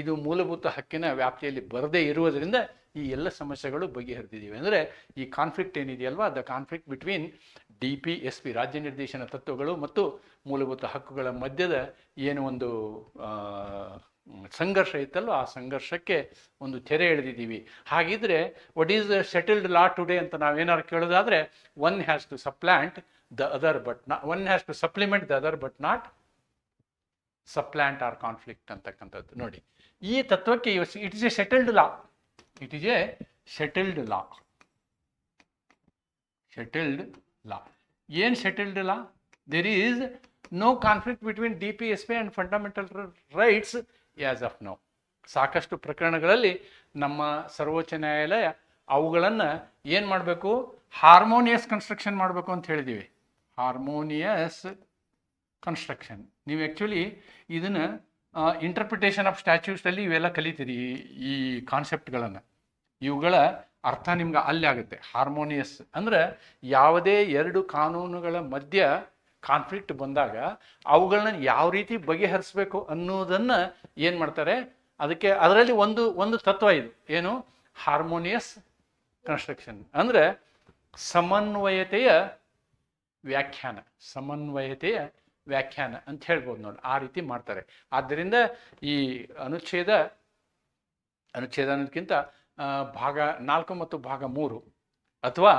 ಇದು ಮೂಲಭೂತ ಹಕ್ಕಿನ ವ್ಯಾಪ್ತಿಯಲ್ಲಿ ಬರದೇ ಇರುವುದರಿಂದ ಈ ಎಲ್ಲ ಸಮಸ್ಯೆಗಳು ಬಗೆಹರಿದಿದ್ದೀವಿ. ಅಂದರೆ ಈ ಕಾನ್ಫ್ಲಿಕ್ಟ್ ಏನಿದೆಯಲ್ವಾ, ದ ಕಾನ್ಫ್ಲಿಕ್ಟ್ ಬಿಟ್ವೀನ್ DPSP ರಾಜ್ಯ ನಿರ್ದೇಶನ ತತ್ವಗಳು ಮತ್ತು ಮೂಲಭೂತ ಹಕ್ಕುಗಳ ಮಧ್ಯದ ಏನು ಒಂದು ಸಂಘರ್ಷ ಇತ್ತಲ್ವ, ಆ ಸಂಘರ್ಷಕ್ಕೆ ಒಂದು ತೆರೆ ಎಳೆದಿದ್ದೀವಿ. ಹಾಗಿದ್ರೆ what is settled law today ಅಂತ ನಾವೇನಾದ್ರು ಕೇಳೋದಾದರೆ, one has to supplant the other but one has to supplement the other but not supplant or conflict ಅಂತಕ್ಕಂಥದ್ದು. ನೋಡಿ, ಈ ತತ್ವಕ್ಕೆ it is a settled law. ಏನು settled law? There is no conflict between DPSP and fundamental rights as of now. ಸಾಕಷ್ಟು ಪ್ರಕರಣಗಳಲ್ಲಿ ನಮ್ಮ ಸರ್ವೋಚ್ಚ ನ್ಯಾಯಾಲಯ ಅವುಗಳನ್ನು ಏನು ಮಾಡಬೇಕು? ಹಾರ್ಮೋನಿಯಸ್ ಕನ್ಸ್ಟ್ರಕ್ಷನ್ ಮಾಡಬೇಕು ಅಂತ ಹೇಳಿದ್ದೀವಿ. Harmonious construction. ನೀವು ಆ್ಯಕ್ಚುಲಿ ಇದನ್ನು ಇಂಟರ್ಪ್ರಿಟೇಷನ್ ಆಫ್ ಸ್ಟ್ಯಾಚ್ಯೂಟ್ಸಲ್ಲಿ ಇವೆಲ್ಲ ಕಲಿತೀರಿ. ಈ ಕಾನ್ಸೆಪ್ಟ್ಗಳನ್ನು, ಇವುಗಳ ಅರ್ಥ ನಿಮ್ಗೆ ಅಲ್ಲಿ ಆಗುತ್ತೆ. ಹಾರ್ಮೋನಿಯಸ್ ಅಂದರೆ ಯಾವುದೇ ಎರಡು ಕಾನೂನುಗಳ ಮಧ್ಯ ಕಾನ್ಫ್ಲಿಕ್ಟ್ ಬಂದಾಗ ಅವುಗಳನ್ನ ಯಾವ ರೀತಿ ಬಗೆಹರಿಸಬೇಕು ಅನ್ನೋದನ್ನು ಏನು ಮಾಡ್ತಾರೆ, ಅದಕ್ಕೆ ಅದರಲ್ಲಿ ಒಂದು ತತ್ವ ಇದು. ಏನು? ಹಾರ್ಮೋನಿಯಸ್ ಕನ್ಸ್ಟ್ರಕ್ಷನ್ ಅಂದರೆ ಸಮನ್ವಯತೆಯ ವ್ಯಾಖ್ಯಾನ ಅಂತ ಹೇಳ್ಬೋದು ನೋಡಿ. ಆ ರೀತಿ ಮಾಡ್ತಾರೆ. ಆದ್ದರಿಂದ ಈ ಅನುಚ್ಛೇದ ಅನ್ನೋದಕ್ಕಿಂತ ಭಾಗ 4 ಮತ್ತು ಭಾಗ 3 ಅಥವಾ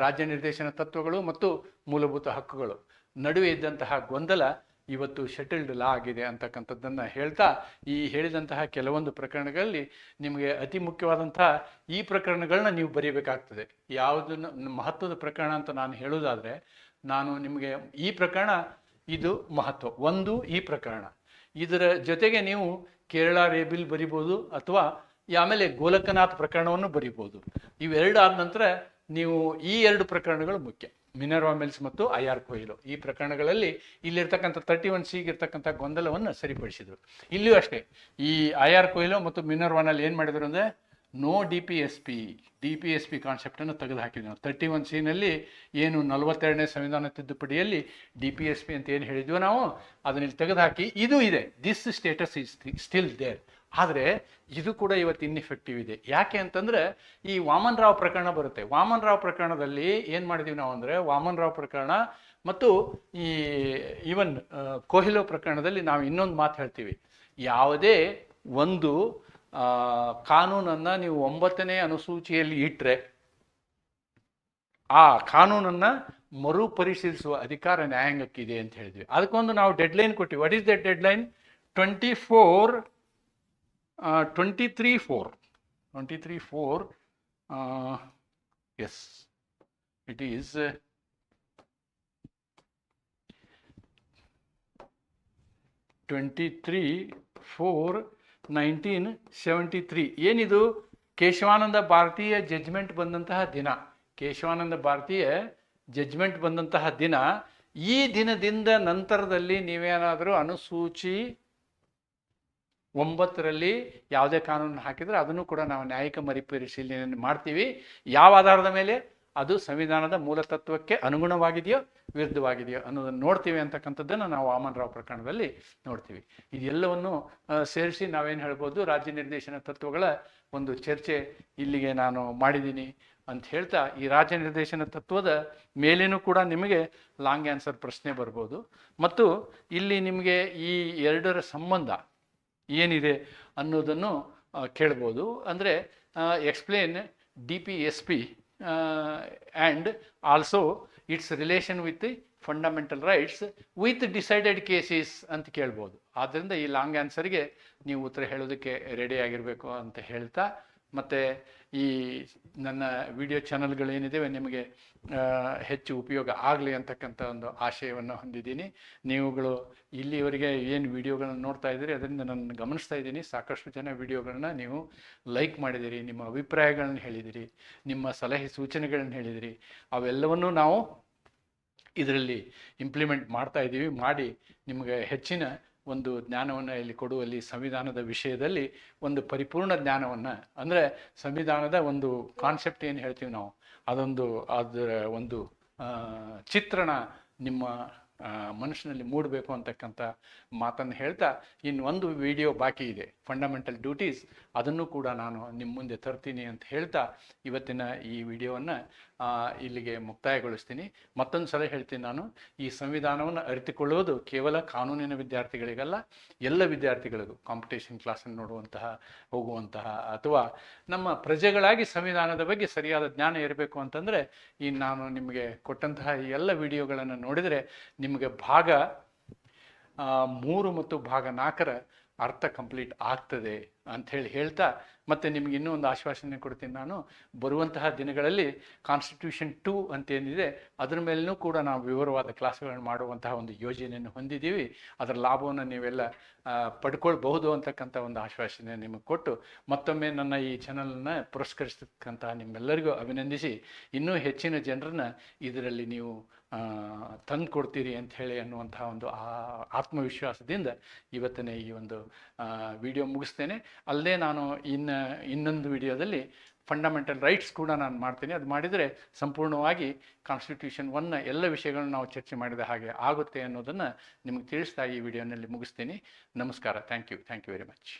ರಾಜ್ಯ ನಿರ್ದೇಶನ ತತ್ವಗಳು ಮತ್ತು ಮೂಲಭೂತ ಹಕ್ಕುಗಳು ನಡುವೆ ಇದ್ದಂತಹ ಗೊಂದಲ ಇವತ್ತು ಶೆಟಲ್ಡ್ ಲಾ ಆಗಿದೆ ಅಂತಕ್ಕಂಥದ್ದನ್ನು ಹೇಳ್ತಾ, ಈ ಹೇಳಿದಂತಹ ಕೆಲವೊಂದು ಪ್ರಕರಣಗಳಲ್ಲಿ ನಿಮಗೆ ಅತಿ ಮುಖ್ಯವಾದಂತಹ ಈ ಪ್ರಕರಣಗಳನ್ನ ನೀವು ಬರೀಬೇಕಾಗ್ತದೆ. ಯಾವುದನ್ನು ಮಹತ್ವದ ಪ್ರಕರಣ ಅಂತ ನಾನು ಹೇಳೋದಾದರೆ, ನಾನು ನಿಮಗೆ ಈ ಪ್ರಕರಣ ಇದು ಮಹತ್ವ ಒಂದು, ಈ ಪ್ರಕರಣ ಇದರ ಜೊತೆಗೆ ನೀವು ಕೇರಳ ರೇಬಿಲ್ ಬರಿಬೋದು, ಅಥವಾ ಆಮೇಲೆ ಗೋಲಕನಾಥ್ ಪ್ರಕರಣವನ್ನು ಬರಿಬೋದು. ಇವೆರಡು ಆದ ನಂತರ ನೀವು ಈ ಎರಡು ಪ್ರಕರಣಗಳು ಮುಖ್ಯ, ಮಿನರ್ವಾ ಮಿಲ್ಸ್ ಮತ್ತು IR ಕೊಯ್ಲು. ಈ ಪ್ರಕರಣಗಳಲ್ಲಿ ಇಲ್ಲಿರ್ತಕ್ಕಂಥ 31C ಇರ್ತಕ್ಕಂಥ ಗೊಂದಲವನ್ನು ಸರಿಪಡಿಸಿದರು. ಇಲ್ಲಿಯೂ ಅಷ್ಟೇ, ಈ IR ಕೊಯ್ಲು ಮತ್ತು ಮಿನರ್ವಾನಲ್ಲಿ ಏನು ಮಾಡಿದ್ರು ಅಂದರೆ ನೋ DPSP ಕಾನ್ಸೆಪ್ಟನ್ನು ತೆಗೆದು ಹಾಕಿದ್ವಿ ನಾವು. 31C ಏನು 42ನೇ ಸಂವಿಧಾನ ತಿದ್ದುಪಡಿಯಲ್ಲಿ DPSP ಅಂತ ಏನು ಹೇಳಿದ್ವೋ ನಾವು ಅದನ್ನಲ್ಲಿ ತೆಗೆದುಹಾಕಿ ಇದು ಇದೆ, this status is still there. ಆದರೆ ಇದು ಕೂಡ ಇವತ್ತು ಇನ್ಎಫೆಕ್ಟಿವ್ ಇದೆ. ಯಾಕೆ ಅಂತಂದರೆ ಈ ವಾಮನ್ ರಾವ್ ಪ್ರಕರಣ ಬರುತ್ತೆ. ವಾಮನ್ ರಾವ್ ಪ್ರಕರಣದಲ್ಲಿ ಏನು ಮಾಡಿದ್ದೀವಿ ನಾವು ಅಂದರೆ, ವಾಮನ್ ರಾವ್ ಪ್ರಕರಣ ಮತ್ತು ಈ ಈವನ್ ಕೊಹ್ಲೋ ಪ್ರಕರಣದಲ್ಲಿ ನಾವು ಇನ್ನೊಂದು ಮಾತು ಹೇಳ್ತೀವಿ, ಯಾವುದೇ ಒಂದು ಕಾನೂನನ್ನು ನೀವು 9ನೇ ಅನುಸೂಚಿಯಲ್ಲಿ ಇಟ್ಟರೆ ಆ ಕಾನೂನನ್ನು ಮರುಪರಿಶೀಲಿಸುವ ಅಧಿಕಾರ ನ್ಯಾಯಾಂಗಕ್ಕಿದೆ ಅಂತ ಹೇಳಿದ್ವಿ. ಅದಕ್ಕೊಂದು ನಾವು ಡೆಡ್ಲೈನ್ ಕೊಟ್ಟಿವಿ. What is that deadline? 23/4 yes, it is 23/4/1973. ಏನಿದು? ಕೇಶವಾನಂದ ಭಾರತೀಯ ಜಡ್ಜ್ಮೆಂಟ್ ಬಂದಂತಹ ದಿನ. ಕೇಶವಾನಂದ ಭಾರತೀಯ ಜಡ್ಜ್ಮೆಂಟ್ ಬಂದಂತಹ ದಿನ. ಈ ದಿನದಿಂದ ನಂತರದಲ್ಲಿ ನೀವೇನಾದರೂ ಅನುಸೂಚಿ 9ರಲ್ಲಿ ಯಾವುದೇ ಕಾನೂನು ಹಾಕಿದರೆ ಅದನ್ನು ಕೂಡ ನಾವು ನ್ಯಾಯಿಕ ಮರುಪರಿಶೀಲನೆ ಮಾಡ್ತೀವಿ. ಯಾವ ಆಧಾರದ ಮೇಲೆ? ಅದು ಸಂವಿಧಾನದ ಮೂಲತತ್ವಕ್ಕೆ ಅನುಗುಣವಾಗಿದೆಯೋ ವಿರುದ್ಧವಾಗಿದೆಯೋ ಅನ್ನೋದನ್ನು ನೋಡ್ತೀವಿ ಅಂತಕ್ಕಂಥದ್ದನ್ನು ನಾವು ವಾಮನ್ ರಾವ್ ಪ್ರಕರಣದಲ್ಲಿ ನೋಡ್ತೀವಿ. ಇದೆಲ್ಲವನ್ನು ಸೇರಿಸಿ ನಾವೇನು ಹೇಳ್ಬೋದು, ರಾಜ್ಯ ನಿರ್ದೇಶನ ತತ್ವಗಳ ಒಂದು ಚರ್ಚೆ ಇಲ್ಲಿಗೆ ನಾನು ಮಾಡಿದ್ದೀನಿ ಅಂತ ಹೇಳ್ತಾ, ಈ ರಾಜ್ಯ ನಿರ್ದೇಶನ ತತ್ವದ ಮೇಲೇನೂ ಕೂಡ ನಿಮಗೆ ಲಾಂಗ್ ಆನ್ಸರ್ ಪ್ರಶ್ನೆ ಬರ್ಬೋದು. ಮತ್ತು ಇಲ್ಲಿ ನಿಮಗೆ ಈ ಎರಡರ ಸಂಬಂಧ ಏನಿದೆ ಅನ್ನೋದನ್ನು ಕೇಳ್ಬೋದು. ಅಂದರೆ explain DPSP and also it's relation with fundamental rights with decided cases ಅಂತ ಕೇಳ್ಬೋದು. ಆದ್ದರಿಂದ ಈ ಲಾಂಗ್ ಆನ್ಸರ್ಗೆ ನೀವು ಉತ್ತರ ಹೇಳೋದಕ್ಕೆ ರೆಡಿ ಆಗಿರಬೇಕು ಅಂತ ಹೇಳ್ತಾ, ಮತ್ತು ಈ ನನ್ನ ವಿಡಿಯೋ ಚಾನಲ್ಗಳೇನಿದೆ ನಿಮಗೆ ಹೆಚ್ಚು ಉಪಯೋಗ ಆಗಲಿ ಅಂತಕ್ಕಂಥ ಒಂದು ಆಶಯವನ್ನು ಹೊಂದಿದ್ದೀನಿ. ನೀವುಗಳು ಇಲ್ಲಿವರೆಗೆ ಏನು ವಿಡಿಯೋಗಳನ್ನು ನೋಡ್ತಾ ಇದ್ದೀರಿ ಅದರಿಂದ ನಾನು ಗಮನಿಸ್ತಾ ಇದ್ದೀನಿ, ಸಾಕಷ್ಟು ಜನ ವಿಡಿಯೋಗಳನ್ನ ನೀವು ಲೈಕ್ ಮಾಡಿದಿರಿ, ನಿಮ್ಮ ಅಭಿಪ್ರಾಯಗಳನ್ನ ಹೇಳಿದಿರಿ, ನಿಮ್ಮ ಸಲಹೆ ಸೂಚನೆಗಳನ್ನ ಹೇಳಿದಿರಿ. ಅವೆಲ್ಲವನ್ನೂ ನಾವು ಇದರಲ್ಲಿ ಇಂಪ್ಲಿಮೆಂಟ್ ಮಾಡ್ತಾ ಇದ್ದೀವಿ. ಮಾಡಿ ನಿಮಗೆ ಹೆಚ್ಚಿನ ಒಂದು ಜ್ಞಾನವನ್ನು ಇಲ್ಲಿ ಕೊಡುವಲ್ಲಿ, ಸಂವಿಧಾನದ ವಿಷಯದಲ್ಲಿ ಒಂದು ಪರಿಪೂರ್ಣ ಜ್ಞಾನವನ್ನು, ಅಂದರೆ ಸಂವಿಧಾನದ ಒಂದು ಕಾನ್ಸೆಪ್ಟ್ ಏನು ಹೇಳ್ತೀವಿ ನಾವು, ಅದರ ಒಂದು ಚಿತ್ರಣ ನಿಮ್ಮ ಮನಸ್ಸಿನಲ್ಲಿ ಮೂಡಬೇಕು ಅಂತಕ್ಕಂಥ ಮಾತನ್ನು ಹೇಳ್ತಾ, ಇನ್ನೊಂದು ವಿಡಿಯೋ ಬಾಕಿ ಇದೆ, ಫಂಡಮೆಂಟಲ್ ಡ್ಯೂಟೀಸ್, ಅದನ್ನು ಕೂಡ ನಾನು ನಿಮ್ಮ ಮುಂದೆ ತರ್ತೀನಿ ಅಂತ ಹೇಳ್ತಾ ಇವತ್ತಿನ ಈ ವಿಡಿಯೋವನ್ನು ಇಲ್ಲಿಗೆ ಮುಕ್ತಾಯಗೊಳಿಸ್ತೀನಿ. ಮತ್ತೊಂದು ಸಲ ಹೇಳ್ತೀನಿ, ನಾನು ಈ ಸಂವಿಧಾನವನ್ನು ಅರಿತುಕೊಳ್ಳುವುದು ಕೇವಲ ಕಾನೂನಿನ ವಿದ್ಯಾರ್ಥಿಗಳಿಗಲ್ಲ, ಎಲ್ಲ ವಿದ್ಯಾರ್ಥಿಗಳಿಗೂ, ಕಾಂಪಿಟೇಷನ್ ಕ್ಲಾಸನ್ನು ಹೋಗುವಂತಹ ಅಥವಾ ನಮ್ಮ ಪ್ರಜೆಗಳಾಗಿ ಸಂವಿಧಾನದ ಬಗ್ಗೆ ಸರಿಯಾದ ಜ್ಞಾನ ಇರಬೇಕು ಅಂತಂದರೆ ಈ ನಾನು ನಿಮಗೆ ಕೊಟ್ಟಂತಹ ಈ ಎಲ್ಲ ವಿಡಿಯೋಗಳನ್ನು ನೋಡಿದರೆ ನಿಮಗೆ ಭಾಗ 3 ಮತ್ತು ಭಾಗ 4ರ ಅರ್ಥ ಕಂಪ್ಲೀಟ್ ಆಗ್ತದೆ ಅಂಥೇಳಿ ಹೇಳ್ತಾ, ಮತ್ತು ನಿಮ್ಗೆ ಇನ್ನೂ ಒಂದು ಆಶ್ವಾಸನೆ ಕೊಡ್ತೀನಿ, ನಾನು ಬರುವಂತಹ ದಿನಗಳಲ್ಲಿ ಕಾನ್ಸ್ಟಿಟ್ಯೂಷನ್ 2 ಅಂತೇನಿದೆ ಅದರ ಮೇಲೂ ಕೂಡ ನಾವು ವಿವರವಾದ ಕ್ಲಾಸ್ಗಳನ್ನು ಮಾಡುವಂತಹ ಒಂದು ಯೋಜನೆಯನ್ನು ಹೊಂದಿದ್ದೀವಿ. ಅದರ ಲಾಭವನ್ನು ನೀವೆಲ್ಲ ಪಡ್ಕೊಳ್ಬಹುದು ಅಂತಕ್ಕಂಥ ಒಂದು ಆಶ್ವಾಸನೆ ನಿಮಗೆ ಕೊಟ್ಟು, ಮತ್ತೊಮ್ಮೆ ನನ್ನ ಈ ಚಾನಲನ್ನು ಪುರಸ್ಕರಿಸ್ತಕ್ಕಂತಹ ನಿಮ್ಮೆಲ್ಲರಿಗೂ ಅಭಿನಂದಿಸಿ, ಇನ್ನೂ ಹೆಚ್ಚಿನ ಜನರನ್ನ ಇದರಲ್ಲಿ ನೀವು ತಂದು ಕೊಡ್ತೀರಿ ಅಂಥೇಳಿ ಅನ್ನುವಂತಹ ಒಂದು ಆತ್ಮವಿಶ್ವಾಸದಿಂದ ಇವತ್ತಿನ ಈ ಒಂದು ವಿಡಿಯೋ ಮುಗಿಸ್ತೇನೆ. ಅಲ್ಲದೆ ನಾನು ಇನ್ನೊಂದು ವಿಡಿಯೋದಲ್ಲಿ ಫಂಡಮೆಂಟಲ್ ರೈಟ್ಸ್ ಕೂಡ ನಾನು ಮಾಡ್ತೀನಿ. ಅದು ಮಾಡಿದರೆ ಸಂಪೂರ್ಣವಾಗಿ ಕಾನ್ಸ್ಟಿಟ್ಯೂಷನ್ 1ನ ಎಲ್ಲ ವಿಷಯಗಳನ್ನು ನಾವು ಚರ್ಚೆ ಮಾಡಿದ ಹಾಗೆ ಆಗುತ್ತೆ ಅನ್ನೋದನ್ನು ನಿಮಗೆ ತಿಳಿಸ್ತಾ ಈ ವಿಡಿಯೋನಲ್ಲಿ ಮುಗಿಸ್ತೀನಿ. ನಮಸ್ಕಾರ. Thank you very much.